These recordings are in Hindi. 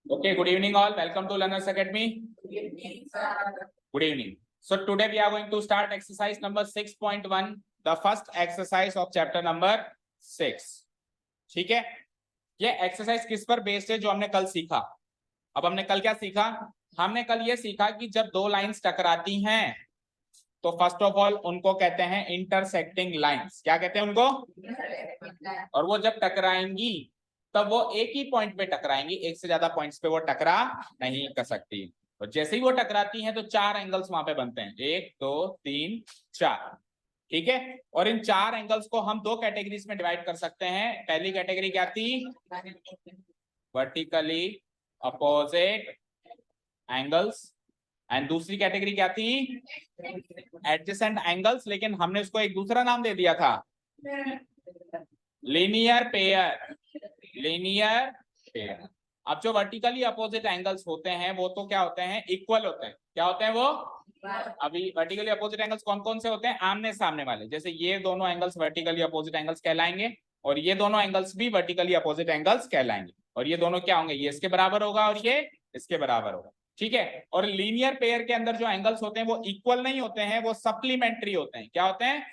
Okay, good evening all. Welcome to Learners Academy. Good evening. So today we are going to start exercise number 6.1, the first exercise of chapter number 6. ठीक है, ये एक्सरसाइज किस पर बेस्ड है जो हमने कल सीखा। अब हमने कल क्या सीखा? हमने कल ये सीखा कि जब दो लाइंस टकराती हैं तो फर्स्ट ऑफ ऑल उनको कहते हैं इंटरसेक्टिंग लाइंस। क्या कहते हैं उनको? और वो जब टकराएंगी तब वो एक ही पॉइंट पे टकराएंगी, एक से ज्यादा पॉइंट्स पे वो टकरा नहीं कर सकती। और जैसे ही वो टकराती हैं तो चार एंगल्स वहां पे बनते हैं, 1 2 3 4। ठीक है, और इन चार एंगल्स को हम दो कैटेगरीज में डिवाइड कर सकते हैं। पहली कैटेगरी क्या थी? Vertically opposite angles. एंड दूसरी कैटेगरी क्या थी? एडजेसेंट एंगल्स, लेकिन हमने उसको एक दूसरा नाम दे दिया था, लीनियर पेयर। Linear pair. अब जो वर्टिकली अपोजिट एंगल्स होते हैं वो तो क्या होते हैं? इक्वल होते हैं। क्या होते हैं वो? अभी वर्टिकली अपोजिट एंगल्स कौन कौन से होते हैं? आमने सामने वाले। जैसे ये दोनों एंगल्स वर्टिकली अपोजिट एंगल्स कहलाएंगे और ये दोनों एंगल्स भी वर्टिकली अपोजिट एंगल्स कहलाएंगे। और ये दोनों क्या होंगे? ये इसके बराबर होगा और ये इसके बराबर होगा। ठीक है, और लीनियर पेयर के अंदर जो एंगल्स होते हैं वो इक्वल नहीं होते हैं, वो सप्लीमेंट्री होते हैं। क्या होते हैं?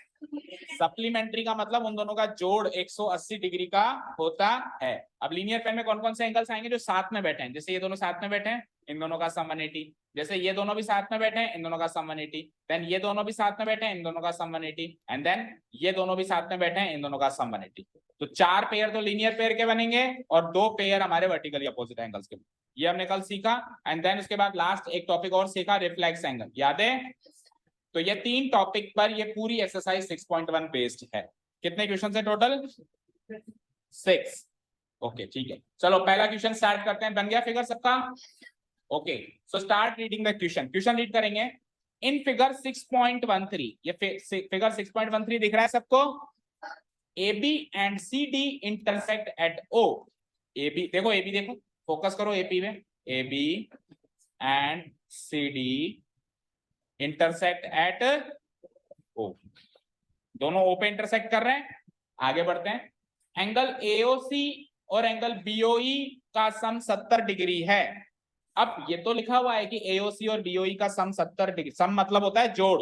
सप्लीमेंट्री का मतलब उन दोनों का जोड़ 180 डिग्री का होता है। अब लीनियर पेयर में कौन कौन से एंगल्स आएंगे? जो साथ में बैठे हैं। जैसे ये दोनों साथ में बैठे हैं, इन दोनों का सम 180। जैसे ये दोनों भी साथ में बैठे हैं, इन दोनों का सम 180। देन ये दोनों भी साथ में बैठे हैं, इन दोनों का सम 180। एंड देन ये दोनों भी साथ में बैठे हैं, इन दोनों का सम 180। तो चार पेयर तो लीनियर पेयर के बनेंगे और दो पेयर हमारे वर्टिकली अपोजिट एंगल्स के। ये हमने कल सीखा। एंड देन उसके बाद लास्ट एक टॉपिक और सीखा, रिफ्लेक्स एंगल। याद है? तो ये तीन टॉपिक पर ये पूरी एक्सरसाइज 6.1 बेस्ड है। कितने क्वेश्चन है टोटल? 6। ओके ठीक है, चलो पहला क्वेश्चन स्टार्ट करते हैं। बन गया फिगर सबका? Okay, so start reading the question. Question read करेंगे। इन फिगर 6.13, ये फिगर 6.13 दिख रहा है सबको? AB and CD intersect at O। AB देखो, AB देखो, फोकस करो AP में। AB and CD intersect at O, दोनों O पे इंटरसेक्ट कर रहे हैं। आगे बढ़ते हैं। एंगल AOC और एंगल BOE का सम 70 डिग्री है। अब ये तो लिखा हुआ है कि AOC और BOE का सम 70 डिग्री। सम मतलब होता है जोड़।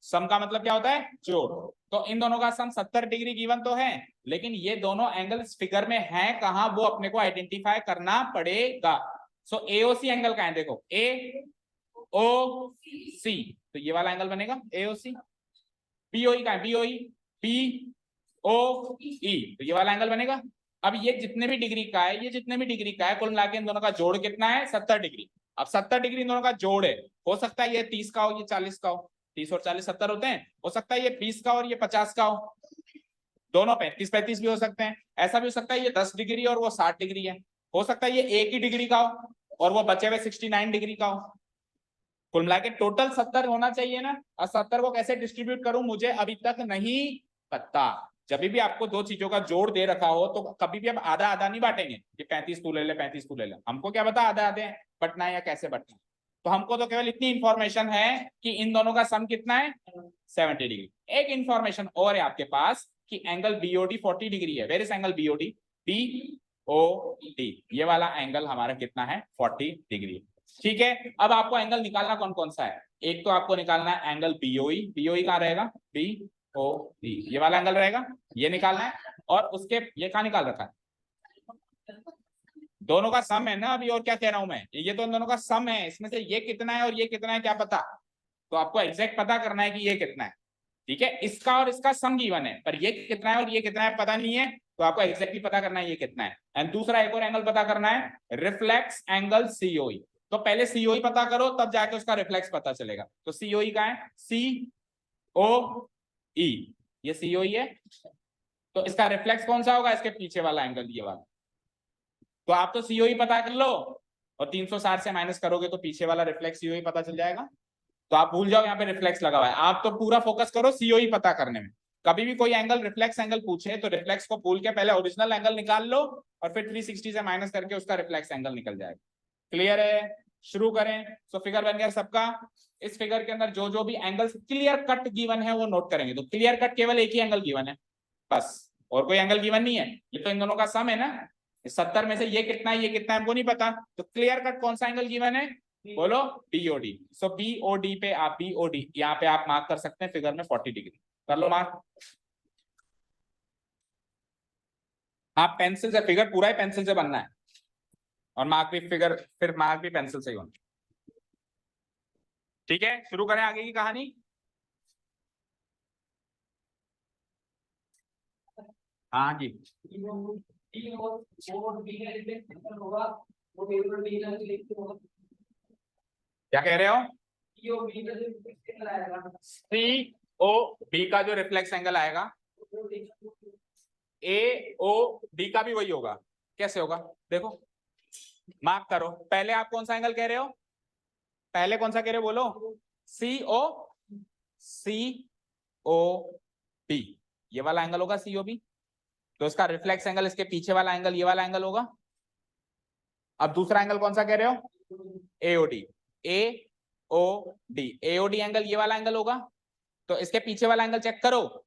सम का मतलब क्या होता है? जोड़। तो इन दोनों का सम 70 डिग्री गिवन तो है, लेकिन ये दोनों एंगल इस फिगर में हैं कहां, वो अपने को आइडेंटिफाई करना पड़ेगा। सो AOC एंगल कहां है? देखो, AOC, तो ये वाला एंगल बनेगा AOC। BOE कहां है? BOE, तो ये वाला एंगल बनेगा। अब ये जितने भी डिग्री का है, ये जितने भी डिग्री का है, कुल मिला के इन दोनों का जोड़ कितना है? 70 डिग्री। अब 70 डिग्री इन दोनों का जोड़ है। हो सकता है ये 30 का हो, ये 40 का हो। 30 और 40 70 होते हैं। हो सकता है ये 20 का और ये 50 का हो। दोनों 35-35 भी हो सकते हैं। ऐसा भी हो सकता है ये 10 डिग्री और वो 60 डिग्री है। हो सकता है ये एक ही डिग्री का हो और वो बचे हुए 69 डिग्री का हो। कुल मिला के टोटल 70 होना चाहिए ना। और 70 को कैसे डिस्ट्रीब्यूट करूं मुझे अभी तक नहीं पता। जब भी आपको दो चीजों का जोड़ दे रखा हो तो कभी भी अब आधा आधा नहीं बांटेंगे कि 35 तू ले ले 35 तू ले ले। हमको क्या पता आधा आधे बटना है या कैसे बटना है। तो हमको तो केवल इतनी इंफॉर्मेशन है कि इन दोनों का सम कितना है? 70 डिग्री। एक इंफॉर्मेशन और है आपके पास कि एंगल BOD 40 डिग्री है। Where is angle BOD? BOD, ये वाला एंगल हमारा कितना है? 40 डिग्री। ठीक है, अब आपको एंगल निकालना कौन कौन सा है? एक तो आपको निकालना है एंगल BOE। BOE कहां रहेगा? BOE, ये वाला एंगल रहेगा, ये निकालना है। और उसके ये कहां निकाल रखा है? दोनों का सम है ना अभी। और क्या कह रहा हूं मैं? ये तो इन दोनों का सम है। इसमें से ये कितना है और ये कितना है क्या पता? तो आपको एग्जैक्ट पता करना है कि ये कितना है। ठीक है, इसका और इसका सम गिवन है, पर ये कितना है और ये कितना है पता नहीं है। तो आपको एग्जैक्टली पता करना है ये कितना है। एंड दूसरा एक और एंगल पता करना है, रिफ्लेक्स एंगल COE। तो पहले COE पता करो, तब जाके उसका रिफ्लेक्स पता चलेगा। तो COE का है? COE, ये COE है। तो इसका रिफ्लेक्स कौन सा होगा? इसके पीछे वाला एंगल, ये वाला। तो आप तो COE पता कर लो और 360 से माइनस करोगे तो पीछे वाला रिफ्लेक्स COE पता चल जाएगा। तो आप भूल जाओ यहाँ पे रिफ्लेक्स लगा हुआ है। आप तो पूरा फोकस करो COE पता करने में। कभी भी कोई एंगल रिफ्लेक्स एंगल पूछे तो रिफ्लेक्स को भूल के पहले ओरिजिनल एंगल निकाल लो और फिर 360 से माइनस करके उसका रिफ्लेक्स एंगल निकल जाएगा। क्लियर है? शुरू करें। सो फिगर बन गया सबका। इस फिगर के अंदर जो जो भी एंगल्स क्लियर कट गिवन है वो नोट करेंगे। तो क्लियर कट केवल एक ही एंगल गिवन है बस, और कोई एंगल गिवन नहीं है। ये तो इन दोनों का सम है ना। 70 में से ये कितना है, ये कितना है, हमको नहीं पता, तो क्लियर कट कौन सा एंगल गिवन है, बोलो बीओडी। सो बीओडी पे आप बीओडी यहाँ पे आप मार्क कर सकते हैं फिगर में 40 डिग्री, कर लो मार्क। आप पेंसिल से, फिगर पूरा ही पेंसिल से बनना है और मार्क भी फिगर, फिर मार्क भी पेंसिल से ही होना। ठीक है, शुरू करें आगे की कहानी। हाँ जी, क्या कह रहे हो, सी ओ बी का जो रिफ्लेक्स एंगल आएगा, ए ओ डी का भी वही होगा। कैसे होगा देखो, मार्क करो। पहले आप कौन सा एंगल कह रहे हो, पहले कौन सा कह रहे हो बोलो, सी ओ बी, ये वाला एंगल होगा सी ओ बी, तो इसका रिफ्लेक्स एंगल इसके पीछे वाला एंगल ये वाला एंगल होगा। अब दूसरा एंगल कौन सा कह रहे हो, एओडी, एओडी, एओडी एंगल ये वाला एंगल होगा, तो इसके पीछे वाला एंगल चेक करो,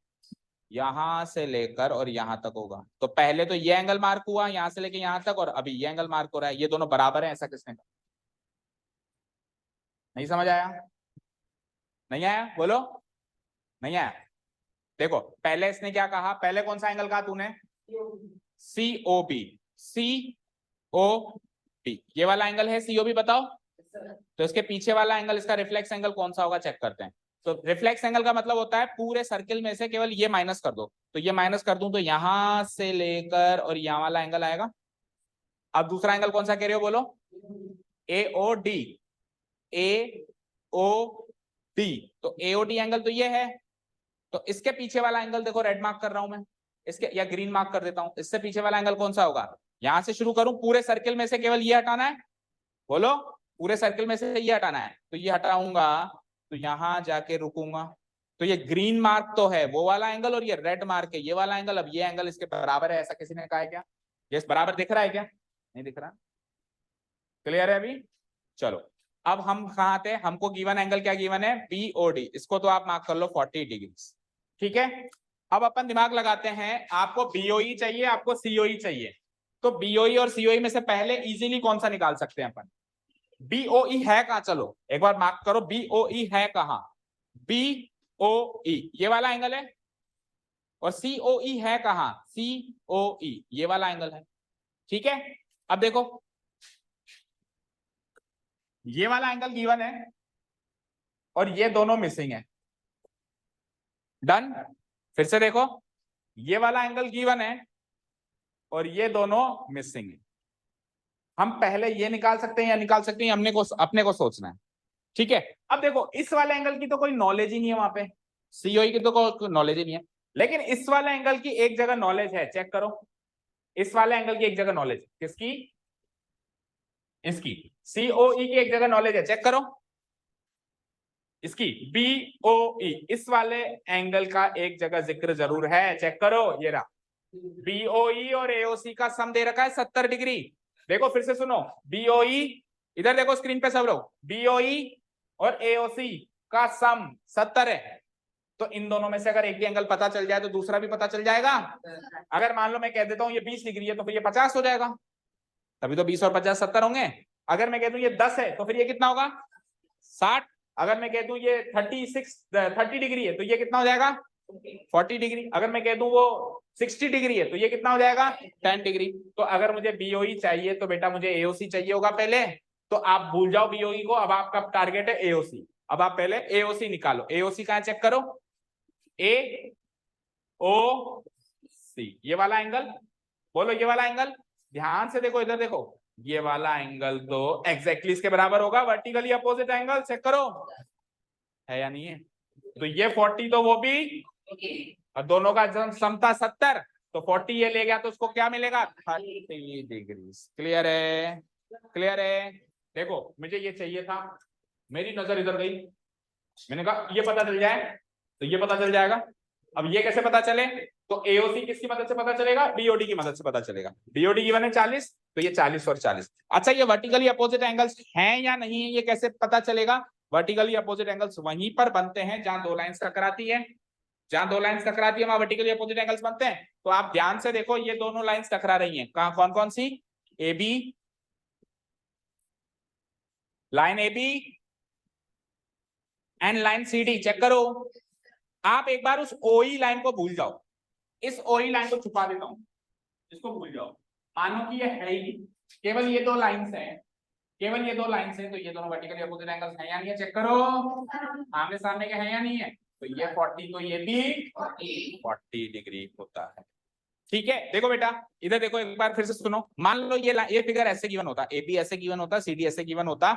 यहां से लेकर और यहां तक होगा। तो पहले तो ये एंगल मार्क हुआ यहां से लेकर यहां तक, और अभी ये एंगल मार्क हो रहा है, ये दोनों बराबर है, ऐसा किसने कहा, नहीं समझ आया, नहीं आया, बोलो नहीं आया। देखो पहले इसने क्या कहा, पहले कौन सा एंगल कहा तूने, सीओबी, सीओबी ये वाला एंगल है सीओबी, बताओ। तो इसके पीछे वाला एंगल, इसका रिफ्लेक्स एंगल कौन सा होगा चेक करते हैं। तो रिफ्लेक्स एंगल का मतलब होता है पूरे सर्किल में से केवल ये माइनस कर दो, तो ये माइनस कर दूं तो यहां से लेकर और यहां वाला एंगल आएगा। अब दूसरा एंगल कौन सा कह रहे हो बोलो, एओडी, एओडी, तो एओडी एंगल तो ये है, तो इसके पीछे वाला एंगल देखो, रेड मार्क कर रहा हूं मैं, इसके या ग्रीन मार्क कर देता हूं, इससे पीछे वाला एंगल कौन सा होगा, यहां से शुरू करूं, पूरे सर्किल में से केवल ये हटाना है, बोलो पूरे सर्किल में से ये हटाना है, तो ये हटाऊंगा तो यहां जाके रुकूंगा, तो ये ग्रीन मार्क तो है वो वाला एंगल और ये रेड मार्क है ये वाला एंगल। अब ये एंगल इसके बराबर है, ऐसा किसी ने कहा है क्या, ये बराबर दिख रहा है क्या, नहीं दिख रहा, क्लियर है अभी। चलो अब हम कहाँ आते हैं, हमको गिवन एंगल क्या गिवन है, बीओडी, इसको तो आप मार्क कर लो 40 डिग्री, ठीक है। अब अपन दिमाग लगाते हैं, आपको बीओई चाहिए, आपको सीओई चाहिए, तो बीओई और सीओई में से पहले इजीली कौन सा निकाल सकते हैं अपन, बीओई है कहां, चलो एक बार मार्क करो, बीओई है कहां, बीओई ये वाला एंगल है, और सीओई है कहां, सीओई ये वाला एंगल है, ठीक है। अब देखो ये वाला एंगल गिवन है और ये दोनों मिसिंग है, डन। फिर से देखो ये वाला एंगल गिवन है और ये दोनों मिसिंग है, हम पहले ये निकाल सकते हैं या निकाल सकते हैं, अपने को सोचना है, ठीक है। अब देखो इस वाले एंगल की तो कोई नॉलेज ही नहीं है, वहां पे सीओई की तो कोई नॉलेज ही नहीं है, लेकिन इस वाले एंगल की एक जगह नॉलेज है, चेक करो, इस वाले एंगल की एक जगह नॉलेज, किसकी, इसकी, सीओई की एक जगह नॉलेज है, चेक करो, इसकी बीओई, इस वाले एंगल का एक जगह जिक्र जरूर है, चेक करो, ये रहा, बीओई और एओसी का सम दे रखा है 70 डिग्री। देखो फिर से सुनो, बीओई, इधर देखो स्क्रीन पे सब लोग, बीओई और एओसी का सम 70 है, तो इन दोनों में से अगर एक भी एंगल पता चल जाए तो दूसरा भी पता चल जाएगा। अगर मान लो मैं कह देता हूं ये 20 डिग्री है तो फिर ये 50 हो जाएगा, तभी तो 20 और 50 70 होंगे। अगर मैं कह दूं ये 10 है तो फिर ये कितना होगा, 60। अगर मैं कह दूं ये 30 डिग्री है तो ये कितना हो जाएगा, 40 डिग्री। अगर मैं कह दूं वो 60 डिग्री है तो ये कितना हो जाएगा, 10 डिग्री। तो अगर मुझे बीओई चाहिए तो बेटा मुझे एओसी चाहिए होगा पहले, तो आप भूल जाओ बीओई को, अब आपका टारगेट है एओसी। अब आप पहले एओसी निकालो, एओसी कहां चेक करो, ए ओ सी ये वाला एंगल, बोलो ये वाला एंगल, ध्यान से देखो इधर देखो, ये वाला एंगल तो एग्जैक्टली इसके बराबर होगा, वर्टिकली अपोजिट एंगल, चेक करो है या नहीं है। तो ये 40 तो वो भी, और दोनों का सम था 70, तो 40 ये ले गया तो उसको क्या मिलेगा, 30 डिग्री। क्लियर है, क्लियर है। देखो मुझे ये चाहिए था, मेरी नजर इधर गई, मैंने कहा ये पता चल जाए तो ये पता चल जाएगा। अब ये कैसे पता चले, तो एओसी किसकी मदद से पता चलेगा, बीओडी की मदद से पता चलेगा। बीओडी गिवन है 40, तो ये 40 और 40। अच्छा ये वर्टिकली अपोजिट एंगल्स हैं या नहीं है, ये कैसे पता चलेगा, वर्टिकली अपोजिट एंगल्स वहीं पर बनते हैं जहां दो लाइंस टकराती है, जहां दो लाइंस टकराती है वहां वर्टिकली अपोजिट एंगल्स बनते हैं। तो आप ध्यान से देखो, ये दोनों लाइंस टकरा रही हैं, कहां, कौन कौन सी? A B, line A B and line C D. Check करो, आप एक बार उस ओई लाइन को भूल जाओ, इस ओई लाइन को छुपा देता हूं, इसको भूल जाओ, मानो कि ये है ही, केवल ये दो लाइंस हैं, केवल ये दो लाइंस हैं, तो ये दोनों वर्टिकली अपोजिट एंगल्स हैं या नहीं है? चेक करो, आमने सामने के हैं या नहीं है? तो ये 40, तो ये भी 40 डिग्री होता है। ठीक है, देखो बेटा इधर देखो, एक बार फिर से सुनो। मान लो ये फिगर ऐसे गिवन होता, ए बी ऐसे गिवन होता, सी डी ऐसे गिवन होता,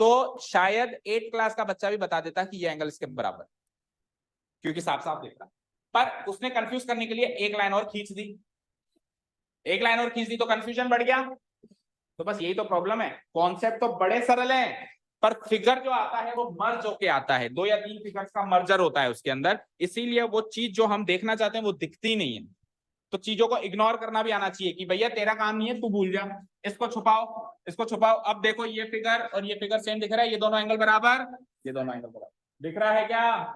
तो शायद 8th क्लास का बच्चा भी बता देता कि ये एंगल इसके बराबर, क्योंकि साफ साफ देखता। पर उसने कंफ्यूज करने के लिए एक लाइन और खींच दी, एक लाइन और खींच दी, तो कंफ्यूजन बढ़ गया। तो बस यही तो प्रॉब्लम है, कॉन्सेप्ट तो बड़े सरल हैं, पर फिगर जो आता है वो मर्ज होके आता है, 2 या 3 फिगर्स का मर्जर होता है उसके अंदर, इसीलिए वो चीज जो हम देखना चाहते हैं वो दिखती नहीं है। तो चीजों को इग्नोर करना भी आना चाहिए कि भैया तेरा काम नहीं है, तू भूल जा, इसको छुपाओ, इसको छुपाओ। अब देखो ये फिगर और ये फिगर सेम दिख रहा है, ये दोनों एंगल बराबर, ये दोनों एंगल बराबर दिख रहा है क्या?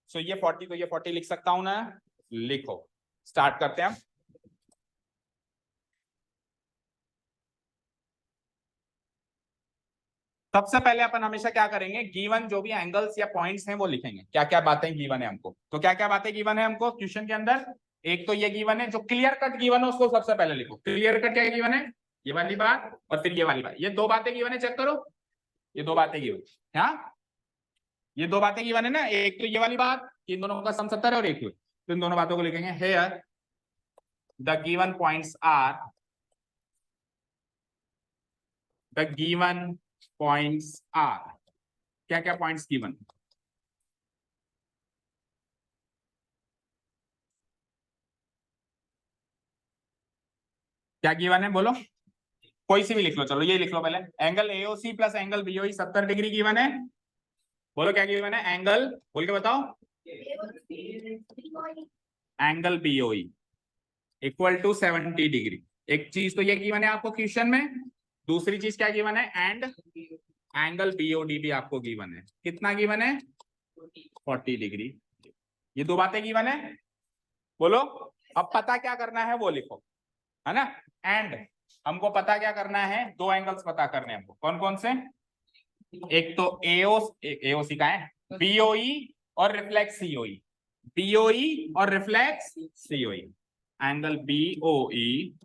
सो ये 40, तो ये 40 लिख सकता हूं ना? लिखो, स्टार्ट करते हैं। सबसे पहले अपन हमेशा क्या करेंगे, गिवन जो भी एंगल्स या पॉइंट्स हैं वो लिखेंगे, क्या क्या बातें गिवन है हमको। तो क्या क्या बातें गिवन है हमको क्वेश्चन के अंदर? एक तो ये गिवन है, जो क्लियर कट गिवन है उसको सबसे पहले लिखो। क्लियर कट क्या गिवन है? ये वाली बात और फिर ये वाली बात, ये दो बातें गिवन है, चेक करो, ये दो बातें गिवन, हाँ ये दो बातें गिवन है ना, एक तो ये वाली बात, इन दोनों का सम 70 है, और एक तो इन दोनों बातों को लिखेंगे। Here the given points are, the given points are, क्या क्या पॉइंट्स गिवन? क्या गिवन है बोलो, कोई सी भी लिख लो, चलो ये लिख लो पहले, angle AOC plus angle BOE 70 degree given है। बोलो क्या गिवन है? एंगल, बोल के बताओ, angle BOE equal to 70 degree. एक चीज तो ये गिवन है आपको क्वेश्चन में, दूसरी चीज क्या गिवन है? एंड एंगल बीओडी भी आपको गिवन है, कितना गिवन है? 40 डिग्री। ये दो बातें गिवन है, बोलो। अब पता क्या करना है वो लिखो, है ना। एंड हमको पता क्या करना है, दो एंगल्स पता करने हैं हमको, कौन कौन से? एक तो एओसी का है, बीओई और रिफ्लेक्स सीओई, बीओई और reflex COE. Angle BOE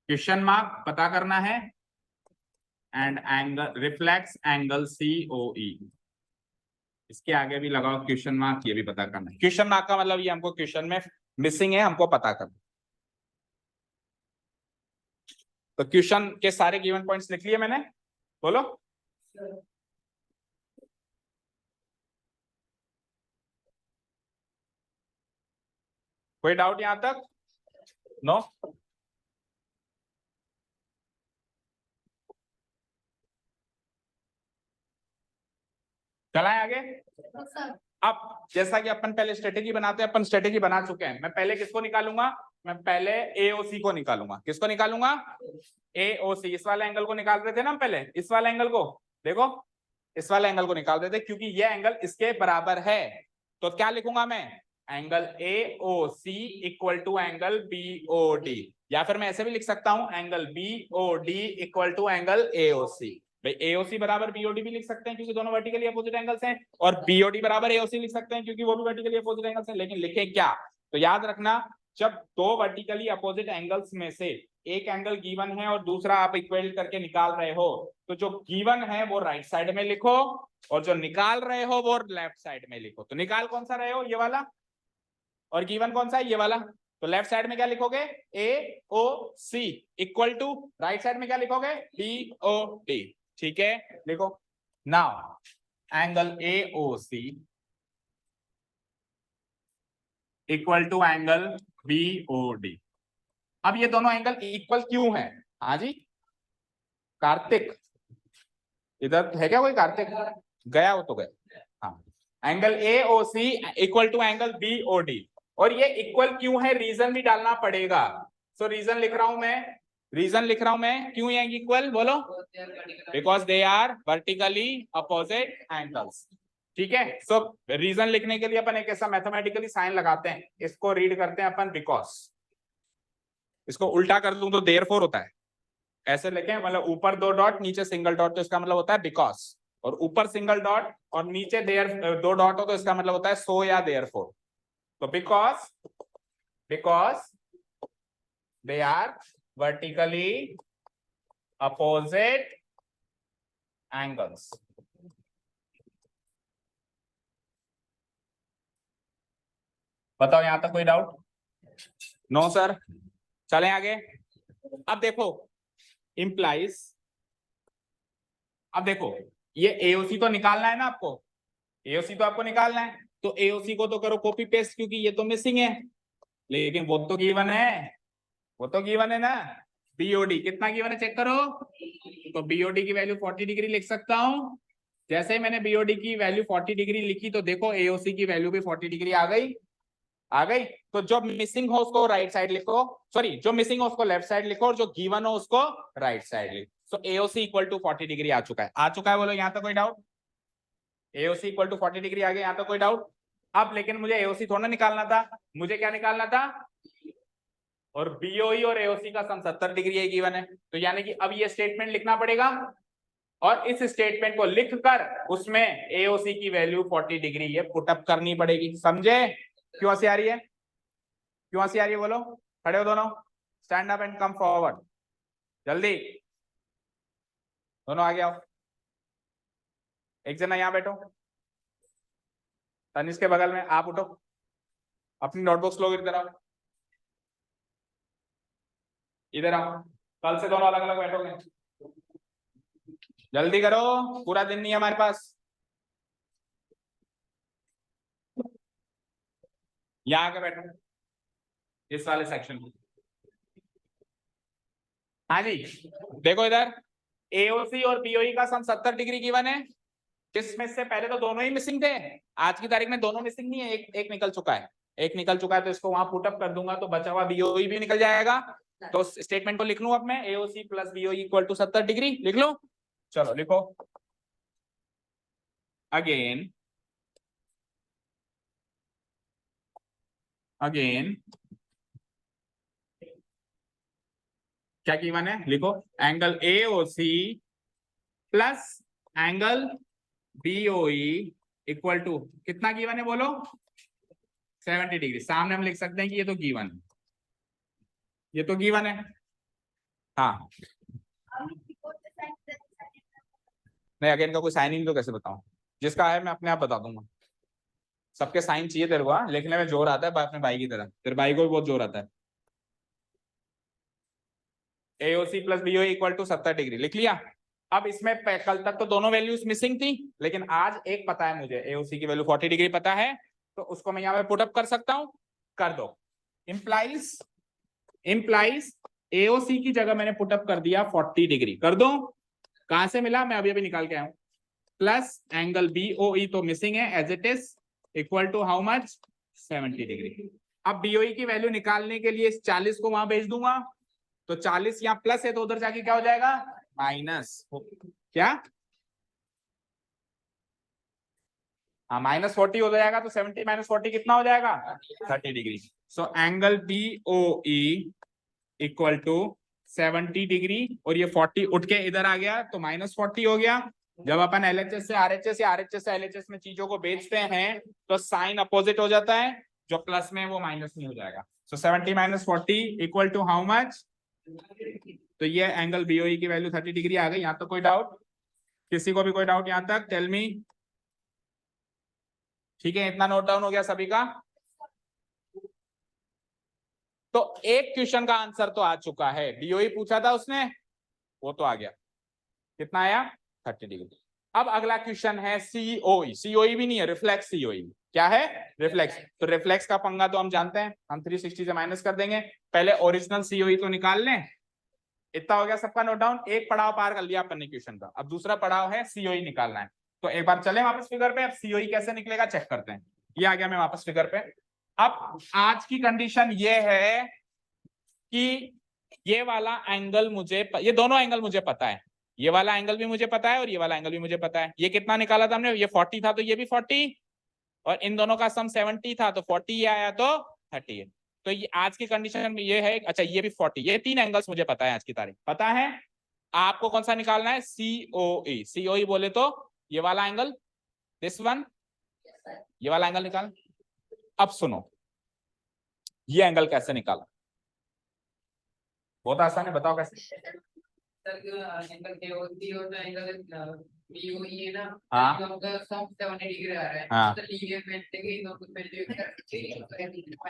question mark पता करना है, and angle reflex angle COE, इसके आगे भी लगाओ क्वेश्चन मार्क, ये भी पता करना है। क्वेश्चन मार्क का मतलब ये हमको क्वेश्चन में मिसिंग है, हमको पता करना। तो क्वेश्चन के सारे गिवन पॉइंट्स लिख लिए मैंने, बोलो। कोई डाउट यहां तक? नो? चलाएं आगे। अब जैसा कि अपन पहले स्ट्रेटेजी बनाते हैं, अपन स्ट्रेटेजी बना चुके हैं। मैं पहले किसको निकालूंगा? मैं पहले एओसी को निकालूंगा। किसको निकालूंगा? एओसी। इस वाले एंगल को निकाल रहे थे ना हम पहले, इस वाले एंगल को देखो, इस वाले एंगल को निकाल रहे थे, क्योंकि ये एंगल इसके बराबर है। तो क्या लिखूंगा मैं? Angle AOC equal to angle BOD, या फिर मैं ऐसे भी लिख सकता हूं, angle BOD equal to angle AOC. भाई एओसी बराबर बीओडी भी लिख सकते हैं क्योंकि दोनों वर्टिकली अपोजिट एंगल्स हैं, और बीओडी बराबर एओसी लिख सकते हैं क्योंकि वो भी वर्टिकली अपोजिट एंगल्स हैं। लेकिन लिखे क्या? तो याद रखना, जब दो वर्टिकली अपोजिट एंगल्स में से एक एंगल गिवन है और दूसरा आप इक्वेट करके निकाल रहे हो, तो जो गिवन है वो राइट साइड में लिखो और जो निकाल रहे हो वो लेफ्ट साइड में लिखो। तो निकाल कौन सा रहे हो? ये वाला, और गिवन कौन सा है? ये वाला। तो लेफ्ट साइड में क्या लिखोगे? A O C equal to, right side में क्या लिखोगे? B O D. ठीक है, देखो now angle A O C equal to angle B O D. अब ये दोनों एंगल इक्वल क्यों है? हाँ जी कार्तिक, इधर है क्या कोई? कार्तिक गया, वो तो गया। हाँ, angle A O C equal to angle B O D, और ये इक्वल क्यों है रीजन भी डालना पड़ेगा। सो रीजन लिख रहा हूं मैं, रीजन लिख रहा हूं मैं, क्यों है इक्वल बोलो? Because they are vertically opposite angles. ठीक है। सो रीजन लिखने के लिए अपन एक ऐसा मैथमेटिकली साइन लगाते हैं, इसको रीड करते हैं अपन बिकॉज। इसको उल्टा कर दूं तो देयरफॉर होता है, ऐसे लिखें, मतलब ऊपर 2 डॉट नीचे सिंगल डॉट, तो इसका मतलब होता है बिकॉज, और ऊपर सिंगल डॉट और नीचे देयर 2 डॉट हो तो इसका मतलब होता है सो या देयरफॉर। तो because they are vertically opposite angles. बताओ यहां तक कोई डाउट? No sir. चलें आगे। अब देखो इंप्लाइज, अब देखो ये एओसी तो निकालना है ना आपको, एओसी तो आपको निकालना है, तो एओसी को तो करो कॉपी पेस्ट, क्योंकि ये तो मिसिंग है, लेकिन वो तो गिवन है, वो तो गिवन है ना। बीओडी कितना गिवन है चेक करो, तो बीओडी की वैल्यू 40 डिग्री लिख सकता हूं। जैसे ही मैंने बीओडी की वैल्यू 40 डिग्री लिखी तो देखो एओसी की वैल्यू भी 40 डिग्री आ गई, आ गई। तो जो मिसिंग हो उसको राइट साइड लिखो, सॉरी जो मिसिंग हो उसको लेफ्ट साइड लिखो, और जो गिवन हो उसको राइट साइड लिखो। So AOC equal to 40 degree आ चुका है, आ चुका है, बोलो यहां तक कोई doubt? AOC equal to 40 degree आ गया, यहां तक कोई डाउट? अब लेकिन मुझे एओसी थोड़ा निकालना था, मुझे क्या निकालना था, और बीओई और एओसी का सम 70 डिग्री है गिवन है, तो यानी कि अब ये स्टेटमेंट लिखना पड़ेगा, और इस स्टेटमेंट को लिखकर उसमें एओसी की वैल्यू 40 डिग्री ये पुटअप करनी पड़ेगी। समझे? क्यों हंसी आ रही है, क्यों हंसी आ रही है बोलो? खड़े हो दोनों, stand up and come forward, जल्दी दोनों आगे आओ। एक जना यहाँ बैठो, तनिष के बगल में आप उठो, अपनी नोटबुक्स लो, इधर आओ, इधर आओ, कल से दोनों अलग अलग बैठोगे, जल्दी करो, पूरा दिन नहीं है हमारे पास। यहाँ आके बैठो इस वाले सेक्शन में। हाँ जी, देखो इधर एओसी और बीओई का सम 70 डिग्री गिवन है, जिसमें से पहले तो दोनों ही मिसिंग थे, आज की तारीख में दोनों मिसिंग नहीं है, एक निकल चुका है, एक निकल चुका है, तो इसको वहां पुटअप कर दूंगा तो बचा हुआ बीओई भी निकल जाएगा। तो स्टेटमेंट को लिख लूं अब मैं, AOC plus BOE equal to 70 degree, लिख लो, चलो लिखो। अगेन क्या कीमत है, लिखो angle AOC plus angle BOE equal to कितना गिवन है बोलो, 70 डिग्री। सामने हम लिख सकते हैं कि ये तो गिवन है, ये तो गिवन है। हाँ नहीं, अगेन का कोई साइन इन तो कैसे बताऊं, जिसका है मैं अपने आप बता दूंगा। सबके साइन चाहिए तेरे को, हाँ लिखने में जोर आता है अपने भाई की तरह, तेरे भाई को भी बहुत जोर आता है। AOC plus BOE equal to 70 degree लिख लिया। अब इसमें कल तक तो दोनों वैल्यूज मिसिंग थी, लेकिन आज एक पता है मुझे, एओसी की वैल्यू 40 डिग्री पता है, तो उसको मैं यहाँ पे पुटअप कर सकता हूँ, कर दो। इंप्लाइज एओसी की जगह मैंने पुटअप कर दिया 40 डिग्री, कर दो। कहां से मिला, मैं अभी अभी निकाल के आया हूं, प्लस एंगल बीओई तो मिसिंग है as it is, equal to how much, 70 degree. अब बीओई की वैल्यू निकालने के लिए इस 40 को वहां भेज दूंगा, तो 40 यहाँ प्लस है तो उधर जाके क्या हो जाएगा, माइनस। क्या, हाँ -40 हो जाएगा, तो 70 -40 कितना हो जाएगा, 30 degree. So angle BOE equal to 70 degree, और ये 40 उठ के इधर आ गया तो -40 हो गया। जब अपन एलएचएस से आरएचएस या आरएचएस से एलएचएस में चीजों को बेचते हैं तो साइन अपोजिट हो जाता है, जो प्लस में वो माइनस में हो जाएगा। सो 70 -40 इक्वल टू हाउ मच, तो ये एंगल बीओई की वैल्यू 30 डिग्री आ गई। यहाँ तो कोई डाउट, किसी को भी कोई डाउट यहाँ तक, टेल मी। ठीक है, इतना नोट डाउन हो गया सभी का। तो एक क्वेश्चन का आंसर तो आ चुका है, बीओई पूछा था उसने, वो तो आ गया, कितना आया, 30 डिग्री। अब अगला क्वेश्चन है सीओई, सीओई भी नहीं है, रिफ्लेक्स सीओई। क्या है, रिफ्लेक्स। तो रिफ्लेक्स का पंगा तो हम जानते हैं, हम 360 से माइनस कर देंगे, पहले ओरिजिनल सीओई तो निकाल लें। इतना हो गया सबका नोट डाउन, एक पड़ाव पार कर लिया अपन ने क्वेश्चन का, अब दूसरा पड़ाव है सीओई निकालना है। तो एक बार चले वापस फिगर पे, अब सीओई कैसे निकलेगा चेक करते हैं। ये आ गया मैं वापस फिगर पे। अब आज की कंडीशन ये है कि ये वाला एंगल मुझे ये दोनों एंगल मुझे पता है, ये वाला एंगल भी मुझे पता है और ये वाला एंगल भी मुझे पता है। ये कितना निकाला था हमने, ये 40 था तो ये भी 40, और इन दोनों का सम 70 था तो 40 ये आया तो 30 है। तो ये आज की कंडीशन में ये है। अच्छा ये भी 40, ये 3 एंगल्स मुझे पता है आज की तारीख पता है। आपको कौन सा निकालना है, सीओई। सीओई बोले तो ये वाला एंगल, दिस वन, ये वाला एंगल निकाल। अब सुनो ये एंगल कैसे निकाला, बहुत आसान है, बताओ कैसे। हाँ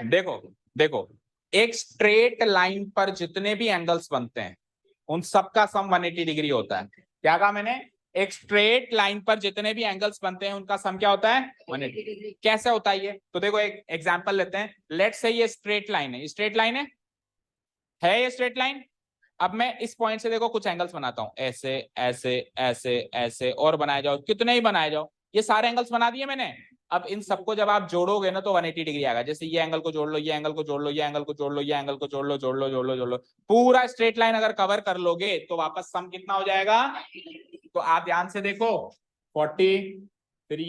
देखो देखो, एक स्ट्रेट लाइन पर जितने भी एंगल्स बनते हैं उन सबका सम 180 डिग्री होता है। क्या कहा मैंने, एक स्ट्रेट लाइन पर जितने भी एंगल्स बनते हैं उनका सम क्या होता है, 180। कैसे होता है ये, तो देखो एक एग्जांपल लेते हैं। लेट्स से ये स्ट्रेट लाइन है, स्ट्रेट लाइन है ये स्ट्रेट लाइन। अब मैं इस पॉइंट से देखो कुछ एंगल्स बनाता हूं, ऐसे ऐसे ऐसे ऐसे, और बनाए जाओ, कितने ही बनाए जाओ, ये सारे एंगल्स बना दिए मैंने। अब इन सबको जब आप जोड़ोगे ना तो 180 डिग्री आएगा। जैसे ये एंगल को जोड़ लो, ये एंगल को जोड़ लो, ये एंगल को जोड़ लो, ये एंगल को जोड़ लो, जोड़ लो, जोड़ लो, जोड़ लो, पूरा स्ट्रेट लाइन अगर कवर कर लोगे तो वापस सम कितना हो जाएगा। तो आप ध्यान से देखो 40, फिर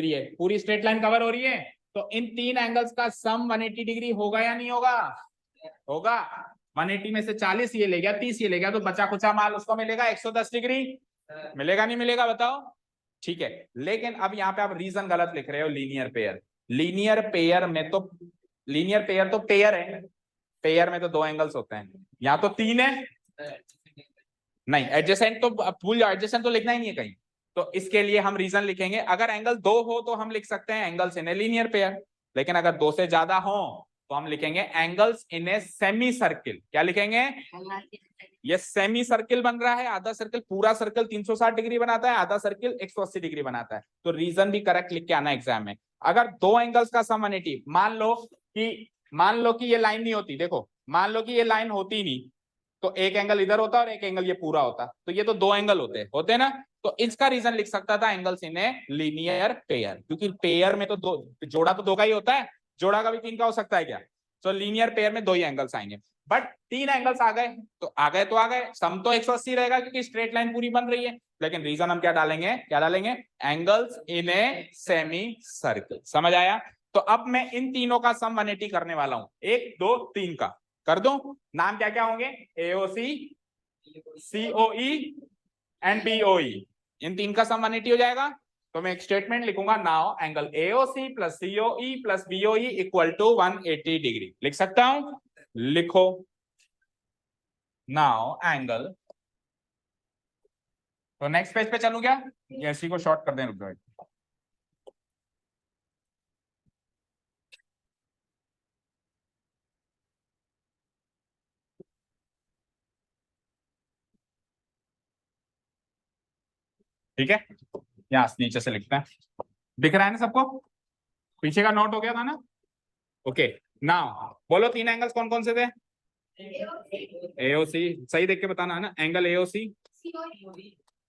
ये पूरी स्ट्रेट लाइन कवर हो रही है, तो इन 3 एंगल्स का सम 180 डिग्री होगा या नहीं होगा, होगा। 180 में से 40 ये ले गया, 30 ये ले गया, तो बचा कुचा माल उसको मिलेगा 110 डिग्री, मिलेगा नहीं मिलेगा बताओ। ठीक है, लेकिन अब यहाँ पे आप रीजन गलत लिख रहे हो, लीनियर पेयर। लीनियर पेयर में तो, लीनियर पेयर तो पेयर है, पेयर में तो 2 एंगल्स होते हैं, यहाँ तो 3 है। नहीं एडजेसेंट तो भूल जाओ, एडजेसेंट तो लिखना ही नहीं है कहीं। तो इसके लिए हम रीजन लिखेंगे, अगर एंगल 2 हो तो हम लिख सकते हैं angles in a linear pair, लेकिन अगर 2 से ज्यादा हो तो हम लिखेंगे angles in a semi circle. क्या लिखेंगे, ये सेमी सर्किल बन रहा है, आधा सर्किल, पूरा सर्किल 360 डिग्री बनाता है, आधा सर्किल 180 डिग्री बनाता है। तो रीजन भी करेक्ट लिख के आना एग्जाम में। अगर 2 एंगल्स का सम 180, मान लो कि ये लाइन नहीं होती, देखो मान लो कि ये लाइन होती नहीं, तो एक एंगल इधर होता और एक एंगल ये पूरा होता, तो ये तो 2 एंगल होते ना। तो इसका रीजन लिख सकता था angles in a linear pair, क्योंकि पेयर में तो जोड़ा तो 2 का ही होता है, जोड़ा का भी 3 का हो सकता है क्या। तो लीनियर पेयर में 2 ही एंगल्स आएंगे, बट 3 एंगल्स आ गए तो आ गए तो आ गए, सम तो 180 रहेगा क्योंकि स्ट्रेट लाइन पूरी बन रही है। लेकिन रीजन हम क्या डालेंगे, angles in a semi circle. समझ आया। तो अब मैं इन तीनों का सम 180 करने वाला हूं, 1 2 3 का कर दो। नाम क्या क्या होंगे, एओसी, सीओई एंड बीओई। इन 3 का सम 180 हो जाएगा। तो मैं एक स्टेटमेंट लिखूंगा, now angle AOC plus COE plus BOE equal to 180 degree. लिख सकता हूं, लिखो। नाउ एंगल, तो नेक्स्ट पेज पे चलूं क्या, इसी को शॉर्ट कर दें, रुक जाओ। ठीक है, यहां नीचे से लिखते हैं, दिख रहा है ना सबको, पीछे का नोट हो गया था ना। ओके, नाउ बोलो 3 एंगल्स कौन कौन से थे। एओसी, सही देख के बताना है ना, angle AOC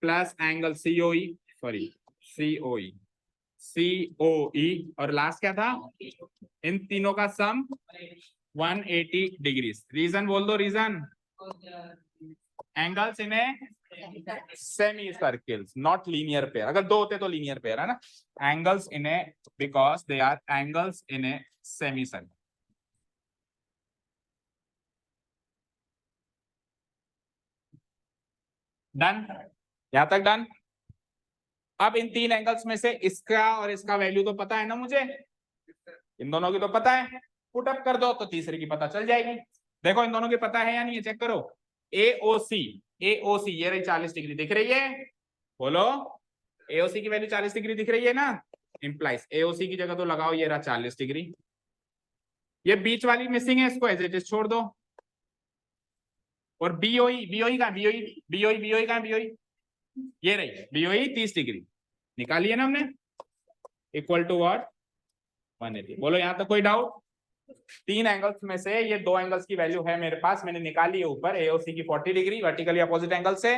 plus angle COE, sorry COE, COE, और लास्ट क्या था, इन तीनों का सम 180 डिग्री। रीजन बोल दो, reason, angles in a semicircles not linear pair. अगर 2 होते तो लीनियर पेयर है ना, angles in a, because they are angles in a semicircle. Done, यहां तक डन। अब इन 3 एंगल्स में से इसका और इसका वैल्यू तो पता है ना मुझे, इन दोनों की तो पता है, पुटअप कर दो तो तीसरे की पता चल जाएगी। देखो इन दोनों की पता है या नहीं है, चेक करो। एओसी, एओसी ये रही 40 डिग्री दिख रही है, बोलो एओसी की वैल्यू 40 डिग्री दिख रही है ना, इंप्लाइज एओसी की जगह तो लगाओ ये रहा 40 डिग्री। ये बीच वाली मिसिंग है, इसको एज इट इज छोड़ दो। और बीओई, बीओई का बीओई, बीओई बीओई का बीओई, ये रही बीओई 30 डिग्री निकाली है ना हमने, इक्वल टू व्हाट, 180। बोलो यहां तक कोई डाउट। 3 एंगल्स में से ये 2 एंगल्स की वैल्यू है मेरे पास, मैंने निकाली है ऊपर, एओसी की 40 डिग्री वर्टिकली अपोजिट एंगल से,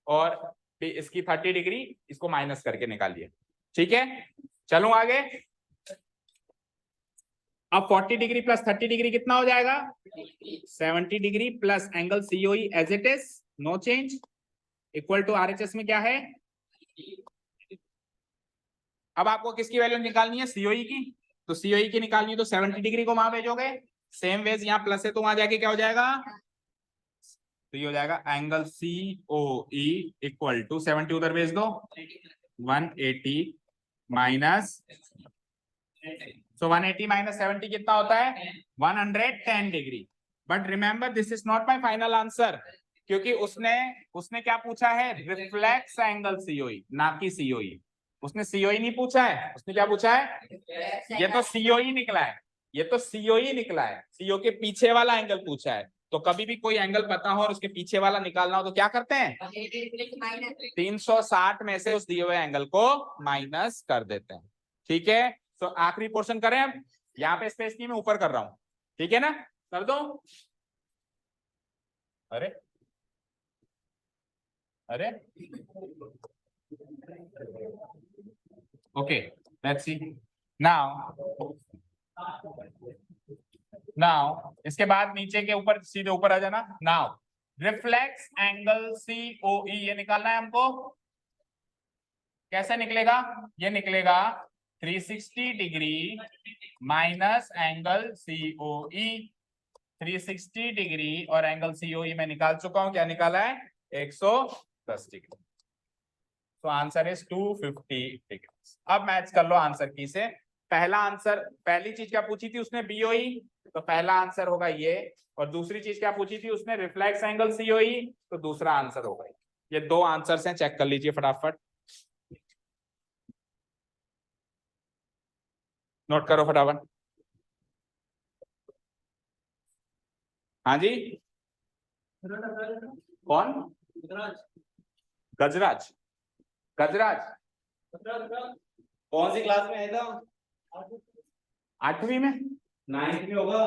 और इसकी 30 डिग्री इसको माइनस करके निकालिए। ठीक है, चलूं आगे। अब 40 डिग्री प्लस 30 डिग्री कितना हो जाएगा, 70 degree plus angle COE as it is, no change, equal to RHS में क्या है। अब आपको किसकी वैल्यू निकालनी है, सीओई की। तो सीओई की निकालनी है तो 70 डिग्री को वहां भेजोगे, सेम वेज यहाँ प्लस है तो वहां जाके क्या हो जाएगा, तो ये हो जाएगा एंगल COE इक्वल टू 70 उधर भेज दो, 180 माइनस, सो 180 माइनस 70 कितना होता है, 110 degree. But remember this is not my final answer, क्योंकि उसने क्या पूछा है, रिफ्लेक्स एंगल COE, ना कि COE। उसने COE नहीं पूछा है, उसने क्या पूछा है, ये तो COE निकला है, ये तो COE निकला है, CO के पीछे वाला एंगल पूछा है। तो कभी भी कोई एंगल पता हो और उसके पीछे वाला निकालना हो तो क्या करते हैं, 360 में से उस दिए हुए एंगल को माइनस कर देते हैं। ठीक है, तो आखिरी पोर्शन करें, अब यहाँ पे स्पेस नहीं, मैं ऊपर कर रहा हूं, ठीक है ना, कर दो। अरे अरे okay, let's see now. Now इसके बाद नीचे के ऊपर सीधे ऊपर आ जाना। नाउ रिफ्लेक्स एंगल COE ये निकालना है हमको। कैसे निकलेगा, ये निकलेगा 360 degree minus angle COE। 360 degree और एंगल COE में निकाल चुका हूं, क्या निकाला है, 110 डिग्री। तो आंसर इज 250 डिग्री। अब मैच कर लो आंसर की से। पहला आंसर, पहली चीज क्या पूछी थी उसने, BOE, तो पहला आंसर होगा ये। और दूसरी चीज क्या पूछी थी उसने, रिफ्लेक्स एंगल COE, तो दूसरा आंसर होगा ये। दो आंसर्स हैं, चेक कर लीजिए फटाफट, नोट करो फटाफट। हाँ जी, कौन, गजराज, गजराज कौन सी क्लास में है था, 8वीं में, 9th में होगा।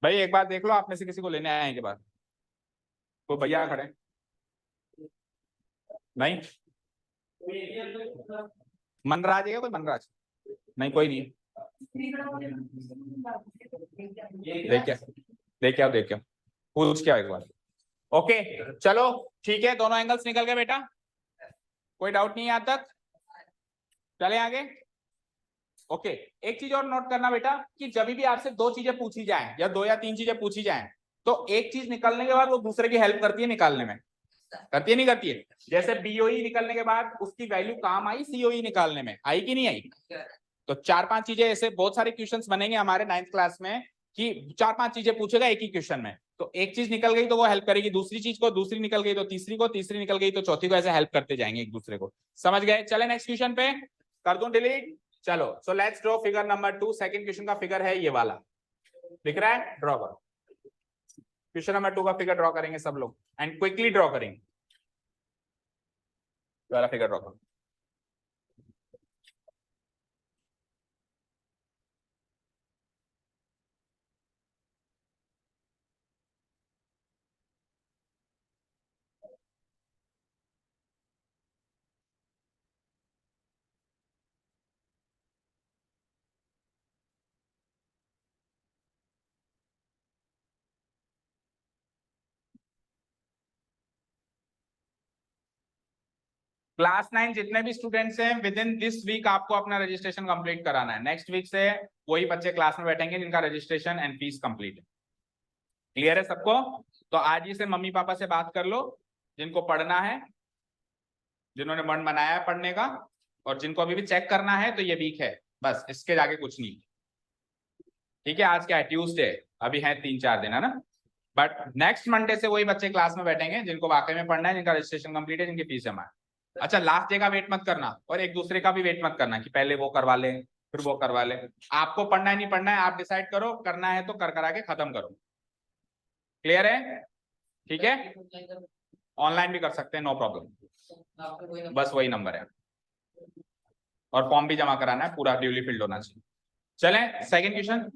भाई एक बार देख लो, आप में से किसी को लेने आए हैं के बाद, कोई भैया खड़े, नहीं, मनराज है कोई, मनराज, नहीं कोई नहीं, देख क्या देख क्या पूछ क्या एक बार। ओके चलो ठीक है, दोनों एंगल्स निकल गए बेटा, कोई डाउट नहीं है यहां तक, चले आगे। ओके, एक चीज और नोट करना बेटा, कि जब भी आपसे दो चीजें पूछी जाएं या दो या तीन चीजें पूछी जाएं, तो एक चीज निकलने के बाद वो दूसरे की हेल्प करती है निकालने में, करती है नहीं करती है। जैसे BOE निकलने के बाद उसकी वैल्यू काम आई COE निकालने में, आई कि नहीं आई। तो चार पांच चीजें, ऐसे बहुत सारे क्वेश्चंस बनेंगे हमारे 9th क्लास में, कि चार पांच चीजें पूछेगा एक ही क्वेश्चन में, तो एक चीज निकल गई तो वो हेल्प करेगी दूसरी चीज को, दूसरी निकल गई तो तीसरी को, तीसरी निकल गई तो चौथी को, ऐसे हेल्प करते जाएंगे एक दूसरे को, समझ गए। चले नेक्स्ट क्वेश्चन पे, कर दूं डिलीट, चलो। So let's draw figure number 2। Second question का फिगर है ये वाला, दिख रहा है, ड्रॉ करो। क्वेश्चन नंबर 2 का फिगर ड्रॉ करेंगे सब लोग, एंड क्विकली ड्रॉ करेंगे, वाला फिगर ड्रॉ करो। क्लास 9 जितने भी स्टूडेंट्स हैं, विद इन दिस वीक आपको अपना रजिस्ट्रेशन कंप्लीट कराना है। नेक्स्ट वीक से वही बच्चे क्लास में बैठेंगे जिनका रजिस्ट्रेशन एंड फीस कंप्लीट है। क्लियर है सबको। तो आज ही से मम्मी पापा से बात कर लो, जिनको पढ़ना है, जिन्होंने मन बनाया है पढ़ने का, और जिनको अभी भी चेक करना है, तो ये वीक है बस, इसके आगे कुछ नहीं। ठीक है, आज क्या है, ट्यूसडे, अभी है 3-4 दिन, है ना। बट नेक्स्ट मंडे से वही बच्चे क्लास में बैठेंगे जिनको वाकई में पढ़ना है, जिनका रजिस्ट्रेशन कंप्लीट है, जिनकी फीस जमा है। अच्छा, लास्ट डे का वेट मत करना, और एक दूसरे का भी वेट मत करना कि पहले वो करवा ले फिर वो करवा ले। आपको पढ़ना है नहीं पढ़ना है, आप डिसाइड करो, करना है तो कर करा के खत्म करो। क्लियर है, ठीक है, ऑनलाइन भी कर सकते हैं, नो प्रॉब्लम, बस वही नंबर है, और फॉर्म भी जमा कराना है, पूरा ड्यूली फिल्ड होना चाहिए। चलें सेकंड क्वेश्चन।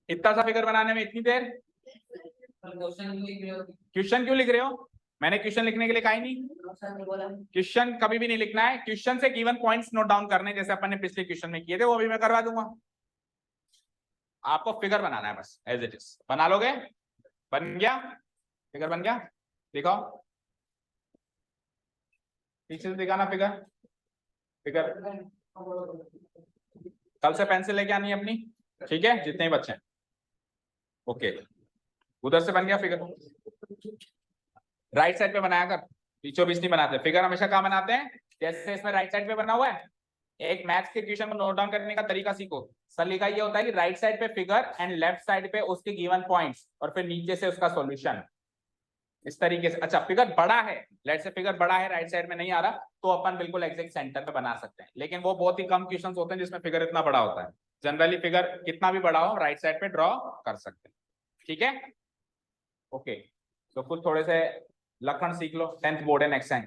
इतना सा फिगर बनाने में इतनी देर, क्वेश्चन क्यों लिख रहे हो, मैंने क्वेश्चन लिखने के लिए कहा ही नहीं। क्वेश्चन कभी भी नहीं लिखना है, क्वेश्चन से गिवन पॉइंट्स नोट डाउन करने, जैसे अपन ने पिछले क्वेश्चन में किए थे, वो भी मैं करवा दूंगा। आपको फिगर बनाना है बस, एज इट इज बना लोगे। बन गया, फिगर बन गया, दिखाओ पीछे से दिखाना फिगर। फिगर कल से पेंसिल लेके आनी है अपनी, ठीक है, जितने ही बच्चे हैं। ओके, उधर से बन गया फिगर, राइट साइड पे बनाया कर, बीचों बीच नहीं बनाते। फिगर हमेशा कहाँ बनाते हैं, जैसे इसमें राइट साइड पे बना हुआ है। एक मैथ्स के क्वेश्चन को नोट डाउन करने का तरीका सीखो। सर का ये होता है कि राइट साइड पे फिगर एंड लेफ्ट साइड पे उसके गिवन पॉइंट्स और फिर नीचे से उसका सॉल्यूशन, इस तरीके से। अच्छा फिगर बड़ा है, लेट से फिगर बड़ा है, राइट साइड में नहीं आ रहा, तो अपन बिल्कुल एग्जैक्ट सेंटर पे बना सकते हैं, लेकिन वो बहुत ही कम क्वेश्चंस होते हैं जिसमें फिगर इतना बड़ा होता है। जनरली फिगर कितना भी बड़ा हो राइट साइड पे ड्रॉ कर सकते हैं, ठीक है। ओके, तो कुछ थोड़े से लक्षण सीख लो, 10th बोर्ड है नेक्स्ट टाइम।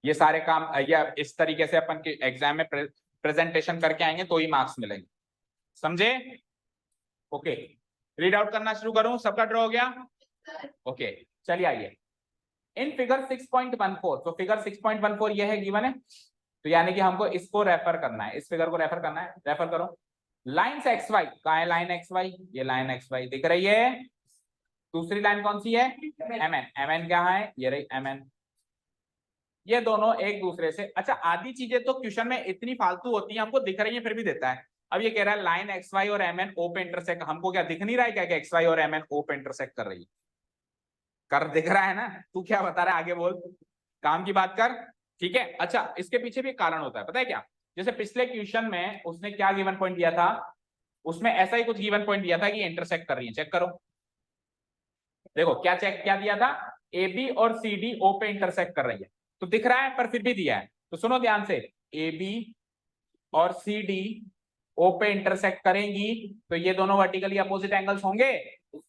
ये सारे काम या इस तरीके से अपन के एग्जाम में प्रेजेंटेशन करके आएंगे तो ही मार्क्स मिलेंगे, समझे। ओके, रीड आउट करना शुरू करूं, सबका ड्रॉ हो गया। ओके चलिए आइए, इन फिगर 6.14, तो फिगर 6.14 ये है गिवन है, तो यानी कि हमको इसको रेफर करना है, इस फिगर को रेफर करना है। रेफर करो, लाइन्स एक्स वाई, कहाँ है लाइन एक्स वाई, ये लाइन एक्स वाई दिख रही है। दूसरी लाइन कौन सी है, एम एन, एम एन क्या है, ये रही एम एन। ये दोनों एक दूसरे से, अच्छा आधी चीजें तो क्वेश्चन में इतनी फालतू होती है, हमको दिख रही है फिर भी देता है। अब ये कह रहा है लाइन एक्स वाई और एम एन ओ पे इंटरसेक्ट, हमको क्या दिख नहीं रहा है क्या कि एक्स वाई और एम एन ओ पे इंटरसेक्ट कर रही है, कर दिख रहा है ना। तू क्या बता रहा है, आगे बोल, काम की बात कर, ठीक है। अच्छा इसके पीछे भी कारण होता है, पता है क्या, जैसे पिछले क्वेश्चन में उसने क्या गिवन पॉइंट दिया था, उसमें ऐसा ही कुछ गिवन पॉइंट दिया था कि इंटरसेक्ट कर रही है, चेक करो। देखो क्या चेक क्या दिया था, ए बी और सी डी ओ पे इंटरसेक्ट कर रही है, तो दिख रहा है पर फिर भी दिया है। तो सुनो ध्यान से, ए बी और सी डी ओ पे इंटरसेक्ट करेंगी तो ये दोनों वर्टिकली अपोजिट एंगल्स होंगे।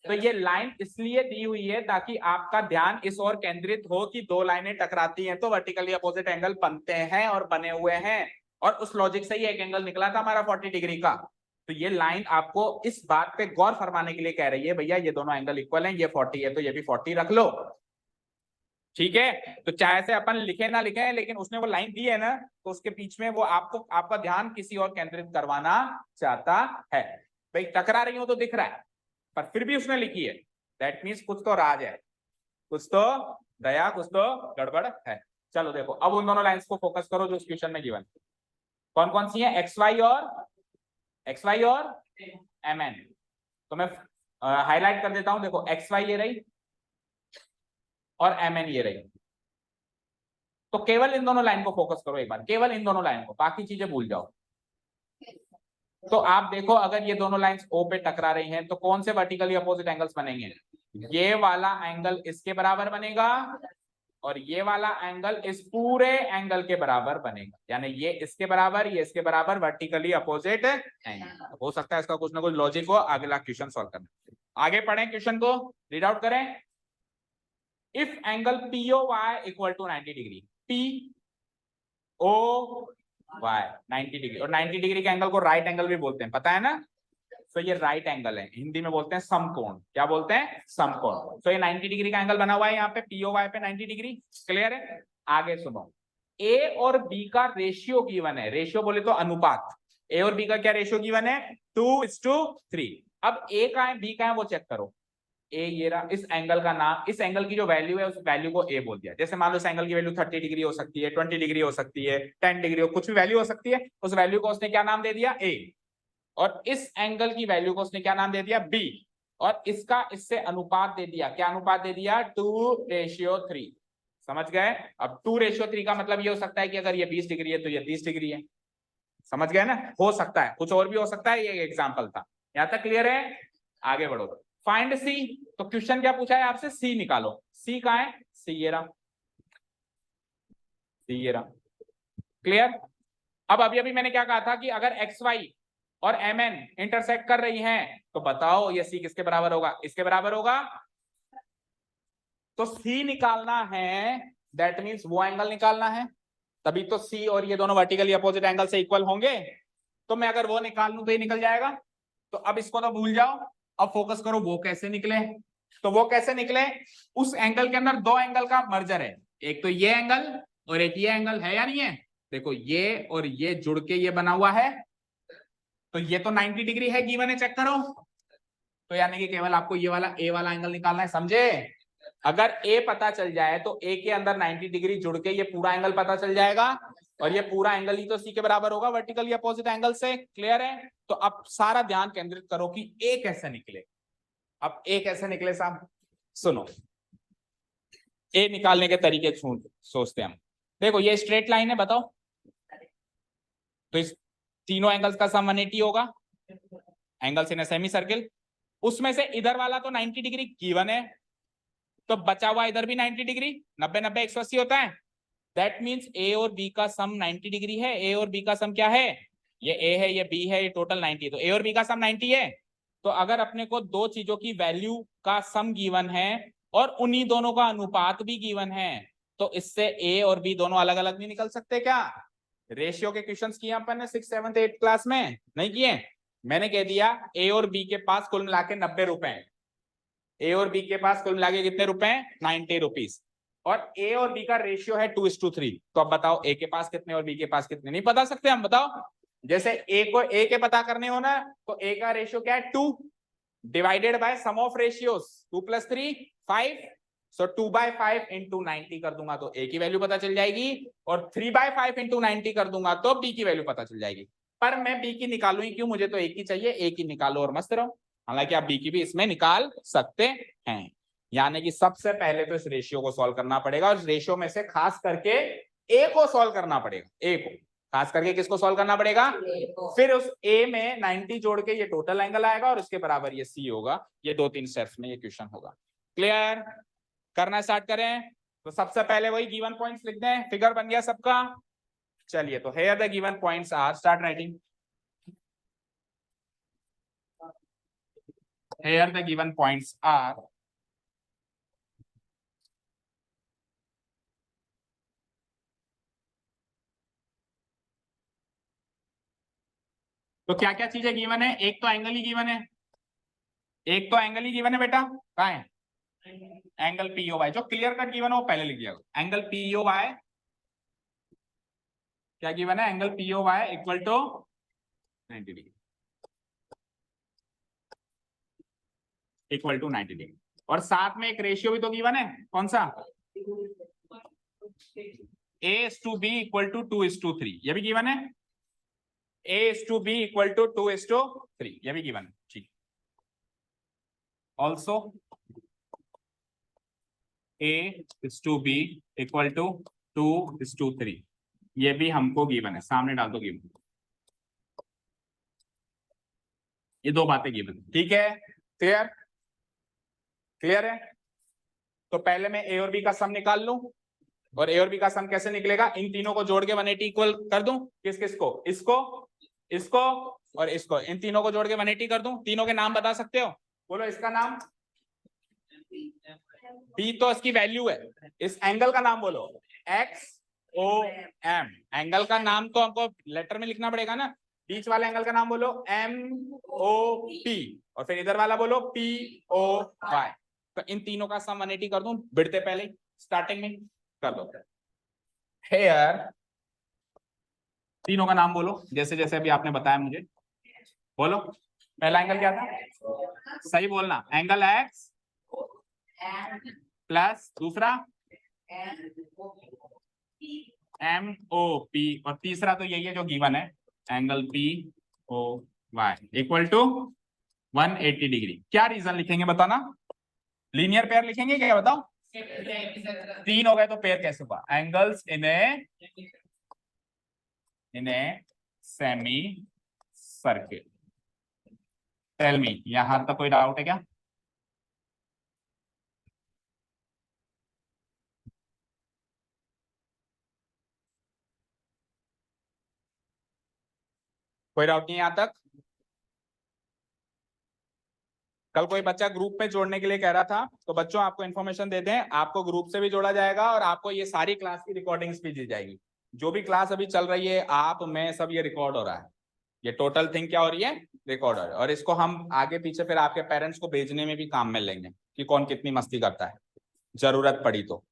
तो ये लाइन इसलिए दी हुई है ताकि आपका ध्यान इस ओर केंद्रित हो कि दो लाइनें टकराती हैं तो वर्टिकली अपोजिट एंगल बनते हैं और बने हुए हैं, और उस लॉजिक से ही एक एंगल निकला था हमारा 40 डिग्री का। तो ये लाइन आपको इस बात पे गौर फरमाने के लिए कह रही है, भैया ये दोनों एंगल इक्वल हैं, ये 40 है तो ये भी 40 रख लो, ठीक है। तो चाहे से अपन लिखे ना लिखे, लेकिन उसने वो लाइन दी है ना, तो उसके बीच में वो आपको आपका ध्यान किसी और केंद्रित करवाना चाहता है। भाई टकरा रही हो तो दिख रहा है, पर फिर भी उसने लिखी है, दैट मीन्स कुछ तो राज है, कुछ तो दया, कुछ तो गड़बड़ है। चलो देखो, अब उन दोनों लाइंस को फोकस करो जो इस क्वेश्चन में गिवन, कौन कौन सी है, एक्स वाई और एम एन। तो मैं हाईलाइट कर देता हूं, देखो एक्स वाई ये रही और एम एन ये रही, तो केवल इन दोनों लाइन को फोकस करो एक बार, केवल इन दोनों लाइन को, बाकी चीजें भूल जाओ। तो आप देखो अगर ये दोनों लाइंस ओ पे टकरा रही हैं तो कौन से वर्टिकली अपोजिट एंगल्स बनेंगे, ये वाला एंगल इसके बराबर बनेगा और ये वाला एंगल इस पूरे एंगल के बराबर बनेगा, यानी ये इसके बराबर, ये इसके बराबर, वर्टिकली अपोजिट एंगल। हो सकता है इसका कुछ ना कुछ लॉजिक हो, अगला क्वेश्चन सॉल्व करना। आगे पढ़ें क्वेश्चन को, रीड आउट करें। If angle POY equal to 90 degree, POY 90 degree, और 90 डिग्री के एंगल को राइट एंगल भी बोलते हैं, पता है ना। तो ये राइट एंगल है, हिंदी में बोलते हैं समकोण, क्या बोलते हैं, समकोण। तो ये 90 डिग्री का एंगल बना हुआ है यहाँ पे, POY पे 90 डिग्री, क्लियर है। आगे सुनो, ए और बी का रेशियो गिवन है, रेशियो बोले तो अनुपात, ए और बी का क्या रेशियो गिवन है, 2:3। अब ए का है बी का है वो चेक करो, ए ये रहा, इस एंगल का नाम, इस एंगल की जो वैल्यू है उस वैल्यू को ए बोल दिया। जैसे मान लो इस एंगल की वैल्यू 30 डिग्री हो सकती है, 20 डिग्री हो सकती है, 10 डिग्री हो, कुछ भी वैल्यू हो सकती है, उस वैल्यू को उसने क्या नाम दे दिया, ए। और इस एंगल की वैल्यू को उसने क्या नाम दे दिया, बी, और इसका इससे अनुपात दे दिया, क्या अनुपात दे दिया, 2:3। समझ गए। अब 2:3 का मतलब ये हो सकता है कि अगर ये 20 डिग्री है तो ये 30 डिग्री है, समझ गए ना, हो सकता है कुछ और भी हो सकता है, ये एग्जाम्पल था, यहां तक क्लियर है। आगे बढ़ो, फाइंड सी, तो क्वेश्चन क्या पूछा है आपसे, सी निकालो। सी कहाँ है, सी ये रहा, सी ये रहा, क्लियर। अब अभी अभी मैंने क्या कहा था कि अगर एक्स वाई और एम एन इंटरसेक्ट कर रही हैं तो बताओ ये सी किसके बराबर होगा, इसके बराबर होगा। तो सी निकालना है, दैट मीन्स वो एंगल निकालना है, तभी तो सी और ये दोनों वर्टिकली अपोजिट एंगल से इक्वल होंगे। तो मैं अगर वो निकाल लूं तो ये निकल जाएगा, तो अब इसको तो भूल जाओ, अब फोकस करो वो कैसे निकले। तो वो कैसे निकले, उस एंगल के अंदर दो एंगल का मर्जर है, एक तो ये एंगल और एक ये एंगल है या नहीं है। देखो ये और ये जुड़ के ये बना हुआ है, तो ये तो 90 डिग्री है गिवन है, चेक करो। तो यानी कि केवल आपको ये वाला ए वाला एंगल निकालना है, समझे? अगर ए पता चल जाए तो ए के अंदर 90 डिग्री जुड़ के ये पूरा एंगल पता चल जाएगा, और ये पूरा एंगल ही तो सी के बराबर होगा वर्टिकली अपोजिट एंगल से। क्लियर है? तो अब सारा ध्यान केंद्रित करो कि ए कैसे निकले। अब ए कैसे निकले साहब, सुनो। ए निकालने के तरीके सोचते हैं हम। देखो ये स्ट्रेट लाइन है, बताओ, तो इस तीनों एंगल्स का सम 180 होगा, एंगल्स इन सेमी सर्किल। उसमें से इधर वाला तो 90 डिग्री गिवन है, तो बचा हुआ इधर भी 90 डिग्री, 90 90 180 होता है। दैट मींस ए और बी का सम 90 डिग्री है। ए और बी का सम क्या है? ये ए है, ये बी है, ये टोटल 90, तो ए और बी का सम 90 है। तो अगर अपने को दो चीजों की वैल्यू का सम गिवन है और उन्हीं दोनों का अनुपात भी गिवन है, तो इससे ए और बी दोनों अलग अलग नहीं निकल सकते क्या? रेशियो के क्वेश्चंस किए अपन ने 6th 7th 8th क्लास में, नहीं किए? मैंने कह दिया ए और बी के पास कुल मिला के 90 रुपए, ए और बी के पास कुल मिला के कितने रुपए? 90 रुपीज। और ए और बी का रेशियो है 2:3। तो अब बताओ ए के पास कितने और बी के पास कितने? नहीं बता सकते हम, बताओ। जैसे ए को ए के पता करने हो ना, तो ए का रेशियो क्या है? 2 divided by sum of ratios, 2 + 3 5, so 2/5 into 90 कर दूंगा तो ए की वैल्यू पता चल जाएगी, और 3/5 इंटू 90 कर दूंगा तो बी की वैल्यू पता चल जाएगी। पर मैं बी की निकालू ही क्यों, मुझे तो ए की चाहिए। ए की निकालो और मस्त रहो। हालांकि आप बी की भी इसमें निकाल सकते हैं। यानी कि सबसे पहले तो इस रेशियो को सॉल्व करना पड़ेगा, और इस रेशियो में से खास करके ए को सॉल्व करना पड़ेगा। ए को खास करके किसको सॉल्व करना पड़ेगा? फिर उस ए में 90 जोड़ के ये टोटल एंगल आएगा, और उसके बराबर ये सी होगा। ये 2-3 स्टेप्स में ये क्वेश्चन होगा। क्लियर? करना स्टार्ट करें। तो सबसे पहले वही गिवन पॉइंट्स लिख दें। फिगर बन गया सबका? चलिए, तो here the given points are, start writing. Here the given points are तो क्या क्या चीजें गिवन है? एक तो एंगल ही गिवन है, एक तो एंगल ही गिवन है बेटा। कहाँ है एंगल पीओ वाई? जो क्लियर कट गिवन है वो पहले लिख दिया। एंगल पीओ वाई क्या गिवन है? Angle P O Y equal to 90 degree, equal to 90 degree. और साथ में एक रेशियो भी तो गिवन है, कौन सा? A:B इक्वल टू 2:3, ये भी गिवन है। A:B इक्वल टू 2:3, ये भी गिवन है। ठीक। ऑल्सो A:B इक्वल टू 2:3, ये भी हमको गिवन है। सामने डाल दो गिवन, ये दो बातें गिवन। ठीक है, क्लियर? क्लियर है? तो पहले मैं ए और बी का सम निकाल लूं, और ए और बी का सम कैसे निकलेगा? इन तीनों को जोड़ के 180 इक्वल कर दूं। किस किस को? इसको, इसको और इसको। इन तीनों को जोड़ के 180 कर दूं। तीनों के नाम बता सकते हो? बोलो इसका नाम। बी तो इसकी वैल्यू है। इस एंगल का नाम बोलो, XOM। एंगल का नाम तो हमको लेटर में लिखना पड़ेगा ना। बीच वाले एंगल का नाम बोलो MOP, और फिर इधर वाला बोलो POY। तो इन तीनों का सम 180 कर दूं, बिड़ते पहले स्टार्टिंग में कर दो। हेयर तीनों का नाम बोलो, जैसे जैसे अभी आपने बताया मुझे। बोलो, पहला एंगल क्या था? सही बोलना, एंगल X प्लस दूसरा MOP, और तीसरा तो यही है जो गिवन है, angle POY equal to 180 degree. क्या रीजन लिखेंगे बताना? लीनियर पेयर लिखेंगे क्या, बताओ? तीन हो गए तो पेयर कैसे हुआ? Angles in a semicircle. Tell me, यहां तक कोई डाउट है क्या? कोई डाउट नहीं यहां तक? कल कोई बच्चा ग्रुप में जोड़ने के लिए कह रहा था, तो बच्चों आपको इन्फॉर्मेशन दे दें, आपको ग्रुप से भी जोड़ा जाएगा, और आपको ये सारी क्लास की रिकॉर्डिंग्स भी दी जाएगी। जो भी क्लास अभी चल रही है, आप मैं सब ये रिकॉर्ड हो रहा है। ये टोटल थिंग क्या हो रही है? रिकॉर्ड हो रही है। और इसको हम आगे पीछे फिर आपके पेरेंट्स को भेजने में भी काम में लेंगे कि कौन कितनी मस्ती करता है, जरूरत पड़ी तो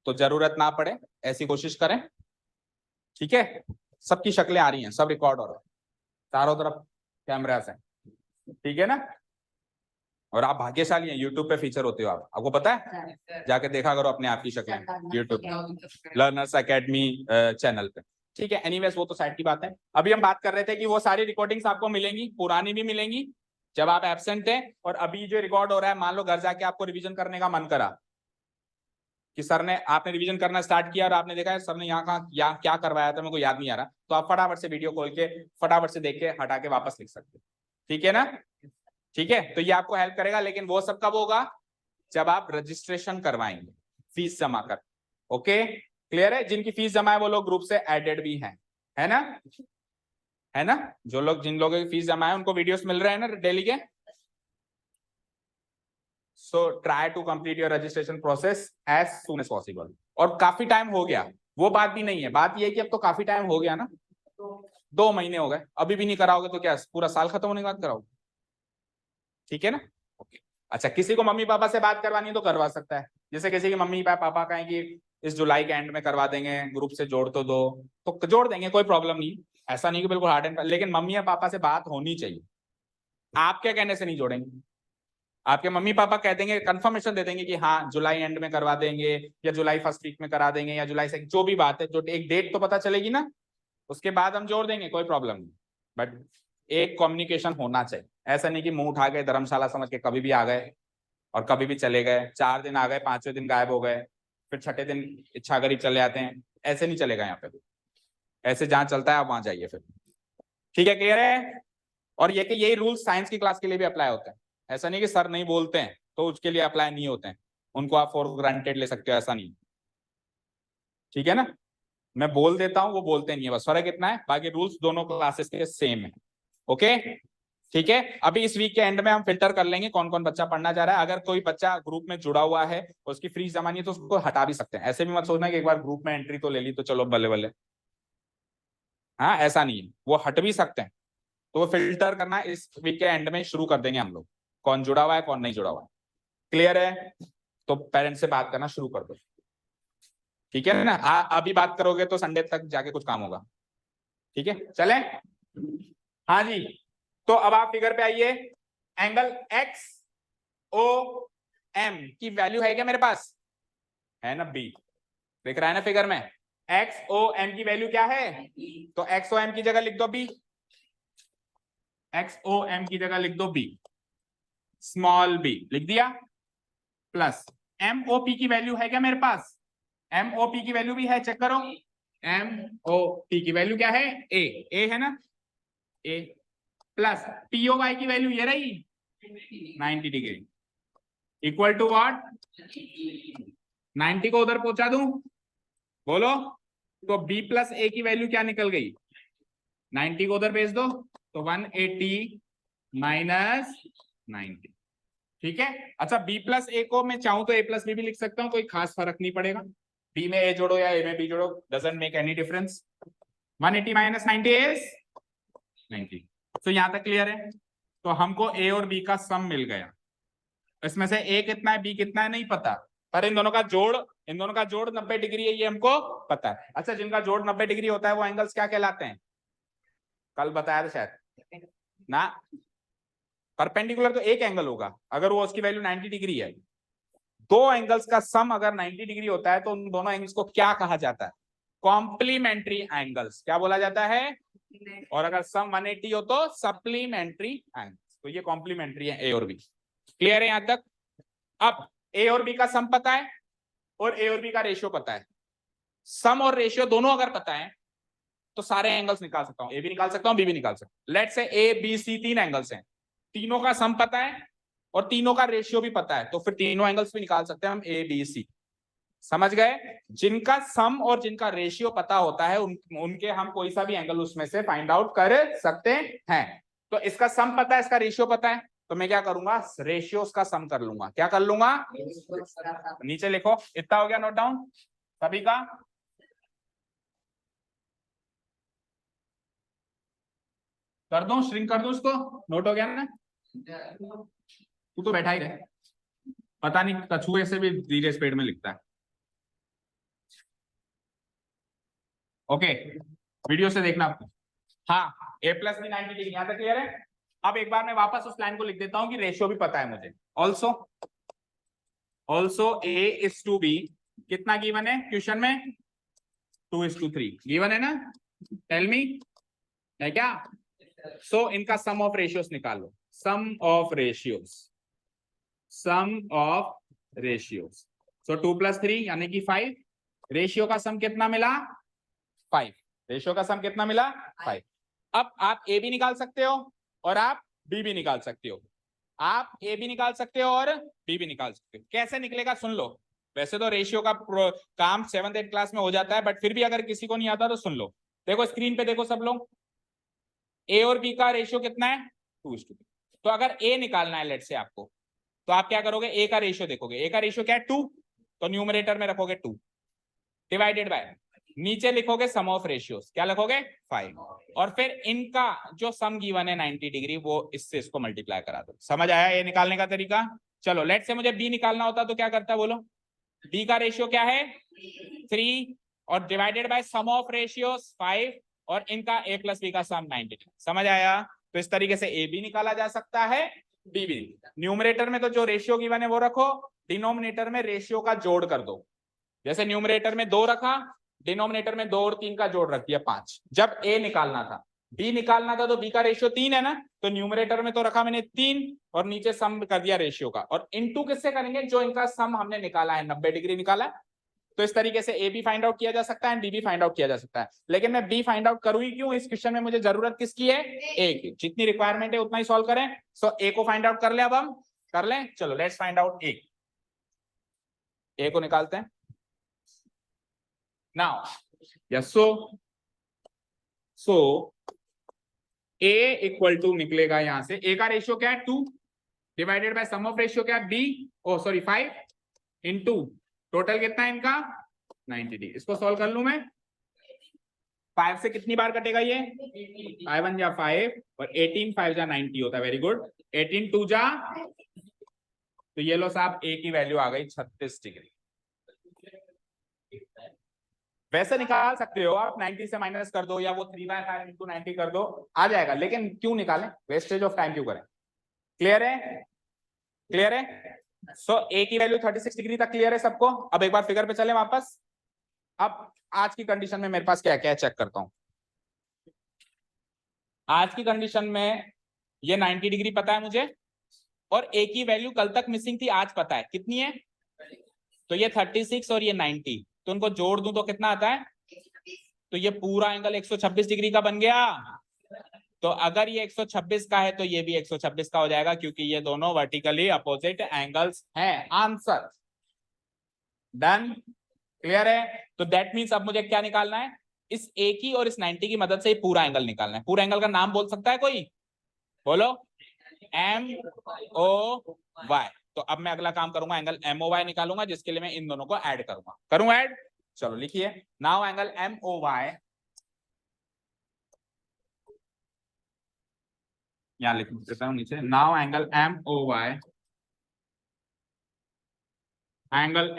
जरूरत ना पड़े ऐसी कोशिश करें। ठीक है, सबकी शक्लें आ रही हैं, सब रिकॉर्ड हो रहा है, चारों तरफ कैमरास हैं। ठीक है ना? और आप भाग्यशाली हैं, यूट्यूब पे फीचर होते हो आप, आपको पता है, जाके देखा करो अपने आप की शक्लें यूट्यूब लर्नर्स एकेडमी चैनल पे। ठीक है, एनीवेज वो तो साइड की बात है। अभी हम बात कर रहे थे कि वो सारी रिकॉर्डिंग्स आपको मिलेंगी, पुरानी भी मिलेंगी जब आप एब्सेंट थे, और अभी जो रिकॉर्ड हो रहा है, मान लो घर जाके आपको रिवीजन करने का मन करा कि सर ने, आपने रिवीजन करना स्टार्ट किया और आपने देखा है सर ने यहाँ कहाँ क्या करवाया था मेरे को याद नहीं आ रहा, तो आप फटाफट से वीडियो खोल के फटाफट से देख के हटा के वापस लिख सकते हो। ठीक है ना, ठीक है, तो ये आपको हेल्प करेगा। लेकिन वो सब कब होगा, जब आप रजिस्ट्रेशन करवाएंगे फीस जमा कर। ओके, क्लियर है? जिनकी फीस जमा है वो लोग ग्रुप से एडेड भी हैं, है ना, है ना? जो लोग, जिन लोगों की फीस जमा है उनको वीडियोस मिल रहे हैं ना डेली के। So try to complete your registration process as soon as possible. और काफी टाइम हो गया, वो बात भी नहीं है, बात ये है कि अब तो काफी टाइम हो गया ना, 2 महीने हो गए, अभी भी नहीं कराओगे तो क्या पूरा साल खत्म होने के बाद कराओगे? ठीक है ना, ओके। अच्छा, किसी को मम्मी पापा से बात करवानी है तो करवा सकता है, जैसे किसी के मम्मी पापा कहें कि इस जुलाई के एंड में करवा देंगे, ग्रुप से जोड़ तो दो, तो जोड़ देंगे, कोई प्रॉब्लम नहीं। ऐसा नहीं कि बिल्कुल हार्ड एंड, लेकिन मम्मी या पापा से बात होनी चाहिए, आपके कहने से नहीं जोड़ेंगे। आपके मम्मी पापा कह देंगे, कंफर्मेशन दे देंगे कि हाँ जुलाई एंड में करवा देंगे, या जुलाई फर्स्ट वीक में करा देंगे, या जुलाई से, जो भी बात है, जो एक डेट तो पता चलेगी ना, उसके बाद हम जोड़ देंगे, कोई प्रॉब्लम नहीं। बट एक कम्युनिकेशन होना चाहिए, ऐसा नहीं कि मुंह उठा के धर्मशाला समझ के कभी भी आ गए और कभी भी चले गए, 4 दिन आ गए, 5वें दिन गायब हो गए, फिर 6ठे दिन इच्छा करी चले आते हैं, ऐसे नहीं चलेगा यहाँ पे। ऐसे जहां चलता है आप वहां जाइए फिर। ठीक है, क्लियर है? और ये कि यही रूल साइंस की क्लास के लिए भी अप्लाई होता है, ऐसा नहीं कि सर नहीं बोलते हैं तो उसके लिए अप्लाई नहीं होते हैं, उनको आप फॉर ग्रांटेड ले सकते हो, ऐसा नहीं। ठीक है ना, मैं बोल देता हूं, वो बोलते नहीं है, बस फर्क इतना है, बाकी रूल्स दोनों क्लासेस के सेम है। ओके, ठीक है। अभी इस वीक के एंड में हम फिल्टर कर लेंगे कौन कौन बच्चा पढ़ना चाह रहा है। अगर कोई बच्चा ग्रुप में जुड़ा हुआ है, उसकी फीस जमा नहीं है, तो उसको हटा भी सकते हैं। ऐसे भी मत सोचना कि एक बार ग्रुप में एंट्री तो ले ली तो चलो बल्ले बल्ले, हाँ ऐसा नहीं है, वो हट भी सकते हैं। तो वो फिल्टर करना इस वीक के एंड में शुरू कर देंगे हम लोग, कौन जुड़ा हुआ है कौन नहीं जुड़ा हुआ है। क्लियर है? तो पेरेंट्स से बात करना शुरू कर दो, ठीक है ना। अभी बात करोगे तो संडे तक जाके कुछ काम होगा। ठीक है, चले। हाँ जी, तो अब आप फिगर पे आइए। एंगल एक्स ओ एम की वैल्यू है क्या मेरे पास? है ना, बी। दिख रहा है ना फिगर में? एक्स ओ एम की वैल्यू क्या है? तो एक्स ओ एम की जगह लिख दो बी, एक्स ओ एम की जगह लिख दो बी, स्मॉल बी लिख दिया, प्लस एम ओ पी की वैल्यू है क्या मेरे पास? एम ओ पी की वैल्यू भी है, चेक करो। एम ओ पी की वैल्यू क्या है? ए है ना, ए, प्लस पीओ वाई की वैल्यू ये रही 90 डिग्री, इक्वल टू व्हाट? 90 को उधर पहुंचा दूं, बोलो। तो बी प्लस ए की वैल्यू क्या निकल गई? 90 को उधर भेज दो, तो 180 माइनस 90। ठीक है, अच्छा बी प्लस ए को मैं चाहूं तो ए प्लस बी भी लिख सकता हूं, कोई खास फर्क नहीं पड़ेगा। बी में ए जोड़ो या ए में बी जोड़ो, doesn't make any difference. 180 minus 90 is 90। तो यहां तक क्लियर है? तो हमको ए और बी का सम मिल गया, इसमें से ए कितना है बी कितना है नहीं पता, पर इन दोनों का जोड़ 90 डिग्री है, ये हमको पता है। अच्छा, जिनका जोड़ 90 डिग्री होता है वो एंगल्स क्या कहलाते हैं? कल बताया था शायद ना, परपेंडिकुलर तो एक एंगल होगा अगर वो उसकी वैल्यू 90 डिग्री है। दो एंगल्स का सम अगर 90 डिग्री होता है तो उन दोनों एंगल्स को क्या कहा जाता है? Complementary angles. क्या बोला जाता है? और अगर सम 180 हो तो सप्लीमेंट्री एंगल्स। तो ये कॉम्प्लीमेंट्री है ए और बी। क्लियर है यहां तक? अब ए और बी का सम पता है और ए और बी का रेशियो पता है। सम और रेशियो दोनों अगर पता है तो सारे एंगल्स निकाल सकता हूं, ए भी निकाल सकता हूं बी भी निकाल सकता हूं। Let's say A B C 3 angles हैं, तीनों का सम पता है और तीनों का रेशियो भी पता है, तो फिर तीनों एंगल्स भी निकाल सकते हैं हम, ए बी सी। समझ गए? जिनका सम और जिनका रेशियो पता होता है उनके हम कोई सा भी एंगल उसमें से फाइंड आउट कर सकते हैं। तो इसका सम पता है, इसका रेशियो पता है, तो मैं क्या करूंगा? रेशियोस का सम कर लूंगा। क्या कर लूंगा? नीचे लिखो, इतना हो गया नोट डाउन सभी का? कर दो, श्रिंक कर दो उसको, नोट हो गया ना? तू तो बैठा ही रहे, पता नहीं कछुए से भी धीरे स्पीड में लिखता है। ओके, वीडियो से देखना आपको। हाँ, ए प्लस बी 90 डिग्री, यहां तक क्लियर है? अब एक बार मैं वापस उस लाइन को लिख देता हूं कि रेशियो भी पता है मुझे। Also A is to B, कितना गिवन है क्वेश्चन में? 2:3 गिवन है ना? टेल मी, है क्या? सो इनका सम ऑफ रेशियोस निकालो। सम ऑफ रेशियोस सो 2 + 3 यानी कि 5। रेशियो का सम कितना मिला? 5। रेशियो का सम कितना मिला? 5। अब आप ए भी निकाल सकते हो और आप बी भी निकाल सकते हो। आप ए भी निकाल सकते हो और बी भी निकाल सकते हो। कैसे निकलेगा सुन लो। वैसे तो रेशियो का काम 7th 8th क्लास में हो जाता है, बट फिर भी अगर किसी को नहीं आता तो सुन लो। देखो स्क्रीन पे देखो सब लोग, ए और बी का रेशियो कितना है? 2:3। तो अगर ए निकालना है लेट से आपको, तो आप क्या करोगे? ए का रेशियो देखोगे। ए का रेशियो क्या है? 2। तो न्यूमरेटर में रखोगे 2 डिवाइडेड बाय, नीचे लिखोगे सम ऑफ रेशियोस, क्या लिखोगे? 5। और फिर इनका जो सम गिवन है 90 डिग्री, वो इससे इसको मल्टीप्लाई करा दो। समझ आया ये निकालने का तरीका? चलो लेट से मुझे बी निकालना होता तो क्या करता बोलो? बी का रेशियो क्या है? 3 और divided by sum of ratios 5 और इनका ए प्लस बी का सम 90 डिग्री। समझ आया? तो इस तरीके से ए भी निकाला जा सकता है, बी भी। न्यूमरेटर में तो जो रेशियो गिवन है वो रखो, डिनोमिनेटर में रेशियो का जोड़ कर दो। जैसे न्यूमरेटर में 2 रखा, डिनोमिनेटर में 2 और 3 का जोड़ रख दिया 5। जब ए निकालना था, बी निकालना था, तो बी का रेशियो 3 है ना, तो न्यूमरेटर में तो रखा मैंने 3 और नीचे सम कर दिया रेशियो का। और इनटू किससे करेंगे? जो इनका सम हमने निकाला है 90 डिग्री निकाला है। तो इस तरीके से ए भी फाइंड आउट किया जा सकता है, बी भी फाइंड आउट किया जा सकता है। लेकिन मैं बी फाइंड आउट करूँ ही क्यों? इस क्वेश्चन में मुझे जरूरत किसकी है? ए की। जितनी रिक्वायरमेंट है उतना ही सॉल्व करें। सो ए को फाइंड आउट कर ले, अब हम कर लें। चलो लेट्स फाइंड आउट ए को निकालते हैं now. Yes, so A equal to निकलेगा यहां से, ए का रेशियो क्या है? 2 divided by sum of ratio क्या है? B, oh sorry 5 into total कितना है इनका? 90 डिग्री। इसको सॉल्व कर लूं मैं। 5 से कितनी बार कटेगा ये? 5 1 जा 5 और 18 5 जा 90 होता है। Very good. 18 2 जा, तो ये लो साहब ए की वैल्यू आ गई 36 डिग्री। वैसे निकाल सकते हो आप, 90 से माइनस कर दो या वो 3/5 इंटू 90 कर दो, आ जाएगा। लेकिन क्यों निकालें? वेस्टेज ऑफ टाइम क्यों करें? क्लियर है? क्लियर है? सो ए की वैल्यू 36 डिग्री तक क्लियर है सबको? अब एक बार फिगर पे चले वापस। अब आज की कंडीशन में मेरे पास क्या क्या है चेक करता हूं। आज की कंडीशन में ये 90 डिग्री पता है मुझे, और ए की वैल्यू कल तक मिसिंग थी, आज पता है कितनी है? तो ये 36 और ये 90, तो उनको जोड़ दूं तो कितना आता है? तो ये पूरा एंगल 126 डिग्री का बन गया। तो अगर ये 126 का है तो ये भी 126 का हो जाएगा, क्योंकि ये दोनों वर्टिकली अपोजिट एंगल्स हैं। Answer done. क्लियर है? तो दैट मीन्स अब मुझे क्या निकालना है? इस ए की और इस 90 की मदद से पूरा एंगल निकालना है। पूरा एंगल का नाम बोल सकता है कोई? बोलो। MOY। तो अब मैं अगला काम करूंगा, एंगल MOY निकालूंगा, जिसके लिए मैं इन दोनों को ऐड करूंगा। करूं ऐड? चलो लिखिए। नाउ एंगल MOY, यहां लिख देता हूं नीचे। Now angle MOY, angle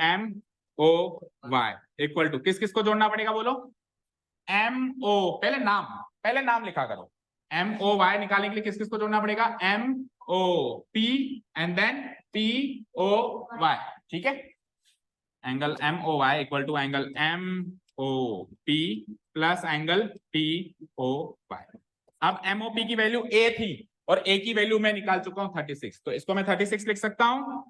MOY equal to किस किस को जोड़ना पड़ेगा बोलो? MO, पहले नाम लिखा करो। MOY निकालने के लिए किस किस को जोड़ना पड़ेगा? MOP and then POY। ठीक है? Angle MOY equal to angle MOP plus angle POY। अब MOP की वैल्यू A थी और A की वैल्यू मैं निकाल चुका हूं 36, तो इसको मैं 36 लिख सकता हूं।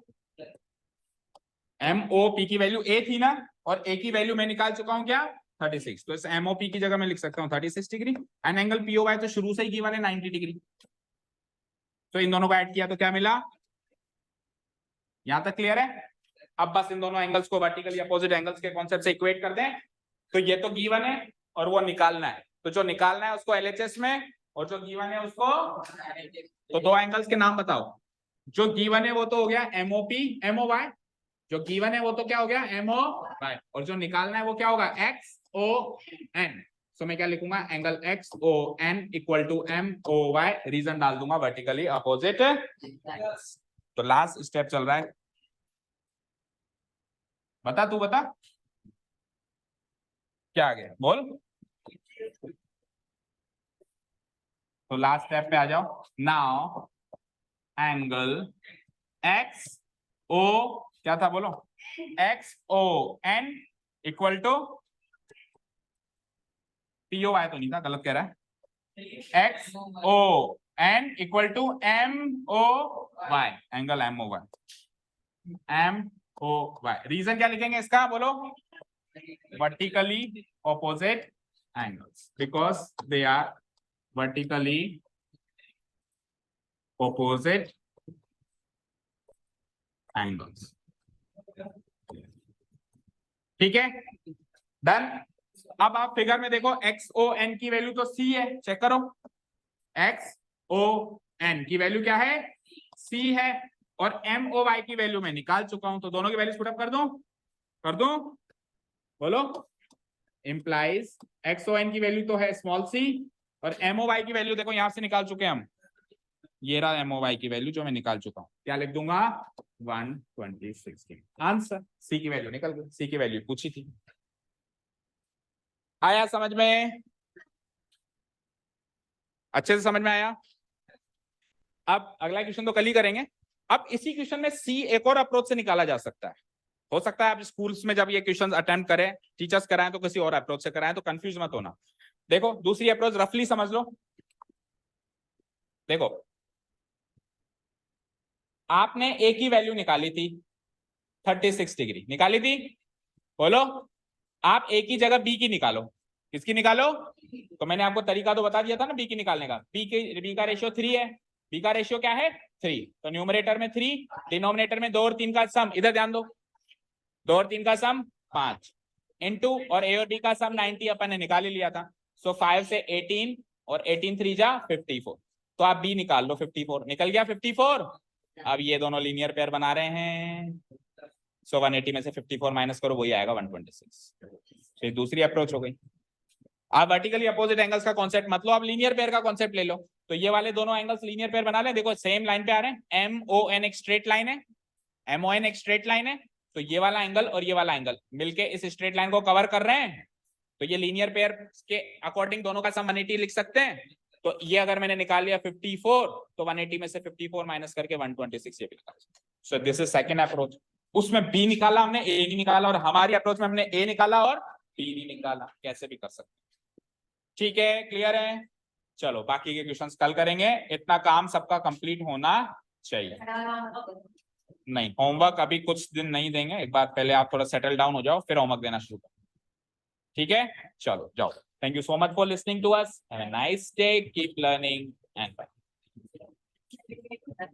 MOP की वैल्यू A थी ना, और A की वैल्यू मैं निकाल चुका हूं क्या? 36। तो इस MOP की जगह मैं लिख सकता हूं 36 डिग्री। एंड एंगल POY तो शुरू से ही गिवन है 90 डिग्री। तो इन दोनों को ऐड किया तो क्या मिला? यहां तक क्लियर है? अब बस इन दोनों एंगल्स को वर्टिकली अपोजिट एंगल्स के कॉन्सेप्ट से इक्वेट कर दें। तो ये तो गिवन है और वो निकालना है, तो जो निकालना है उसको LHS में, और जो गिवन है उसको। तो दो एंगल्स के नाम बताओ। जो गिवन है वो तो हो गया MOP MOY, जो गिवन है वो तो क्या हो गया? MOY, और जो निकालना है वो क्या होगा? XON। सो मैं क्या लिखूंगा? Angle XON equal to MOY, reason डाल दूंगा वर्टिकली अपोजिट। तो लास्ट स्टेप चल रहा है, बता तू बता क्या आ गया बोल। तो लास्ट स्टेप पे आ जाओ। नाउ एंगल एक्स ओ, क्या था बोलो, X O N equal to P O Y, तो नहीं था, गलत कह रहा है, X O N equal to M O Y, angle M O Y, M O Y. Reason क्या लिखेंगे इसका बोलो, vertically opposite angles, because they are vertically opposite angles. ठीक है, डन। अब आप फिगर में देखो, एक्स ओ एन की वैल्यू तो सी है, चेक करो, एक्स ओ एन की वैल्यू क्या है, सी है, और एम ओ वाई की वैल्यू मैं निकाल चुका हूं, तो दोनों की वैल्यू पुटअप कर दूं बोलो, इंप्लाइज एक्स ओ एन की वैल्यू तो है स्मॉल सी, और एम ओ वाई की वैल्यू देखो यहां से निकाल चुके हैं हम, ये रहा एम ओ वाई की वैल्यू जो मैं निकाल चुका हूं, क्या लिख दूंगा 126। आंसर सी की वैल्यू निकल गई, सी की वैल्यू पूछी थी। आया समझ में, अच्छे से समझ में आया। अब अगला क्वेश्चन तो कल ही करेंगे। अब इसी क्वेश्चन में सी एक और अप्रोच से निकाला जा सकता है। हो सकता है आप स्कूल्स में जब ये क्वेश्चन अटेम्प्ट करें, टीचर्स कराएं तो किसी और अप्रोच से कराएं, तो कंफ्यूज मत होना। देखो दूसरी अप्रोच रफली समझ लो। देखो आपने ए की वैल्यू निकाली थी 36 डिग्री निकाली थी, बोलो आप ए की जगह बी की निकालो, किसकी निकालो, तो मैंने आपको तरीका तो बता दिया था ना बी की निकालने का, बी का रेशियो 3 है, बी का रेशियो क्या है 3, तो न्यूमरेटर में 3, डिनोमिनेटर में 2 और 3 का सम, इधर ध्यान दो, 2 और 3 का सम 5 इनटू, और ए और बी का सम 90 अपन ने निकाल ही लिया था, सो 5 से 18 और 18 3 जा 54, तो आप बी निकाल लो, 54 निकल गया 54। अब ये दोनों लीनियर पेयर बना रहे हैं, सो 180 में से 54 माइनस करो, वही आएगा 126। फिर दूसरी अप्रोच हो गई, आप वर्टिकली अपोजिट एंगल्स का कॉन्सेप्ट मत लो, आप लीनियर पेयर का कॉन्सेप्ट ले लो, तो ये वाले दोनों एंगल्स लीनियर पेयर बना ले, देखो सेम लाइन पे आ रहे हैं, एम ओ एन एक स्ट्रेट लाइन है, एम ओ एन एक स्ट्रेट लाइन है, तो ये वाला एंगल और ये वाला एंगल मिलके इस स्ट्रेट लाइन को कवर कर रहे हैं, तो ये लीनियर पेयर के अकॉर्डिंग दोनों का सम 180 लिख सकते हैं। तो ये अगर मैंने निकाल लिया 54, तो 180 में से 54 माइनस करके 126 ये निकाल, so this is second approach. उसमें बी निकाला हमने, ए नहीं निकाला, और हमारी अप्रोच में हमने ए निकाला और बी नहीं निकाला, कैसे भी कर सकते। ठीक है, क्लियर है। चलो बाकी के क्वेश्चंस कल करेंगे, इतना काम सबका कंप्लीट होना चाहिए। नहीं होमवर्क अभी कुछ दिन नहीं देंगे, एक बार पहले आप थोड़ा सेटल डाउन हो जाओ, फिर होमवर्क देना शुरू करो। ठीक है, चलो जाओ। Thank you so much for listening to us, have a nice day, keep learning and bye.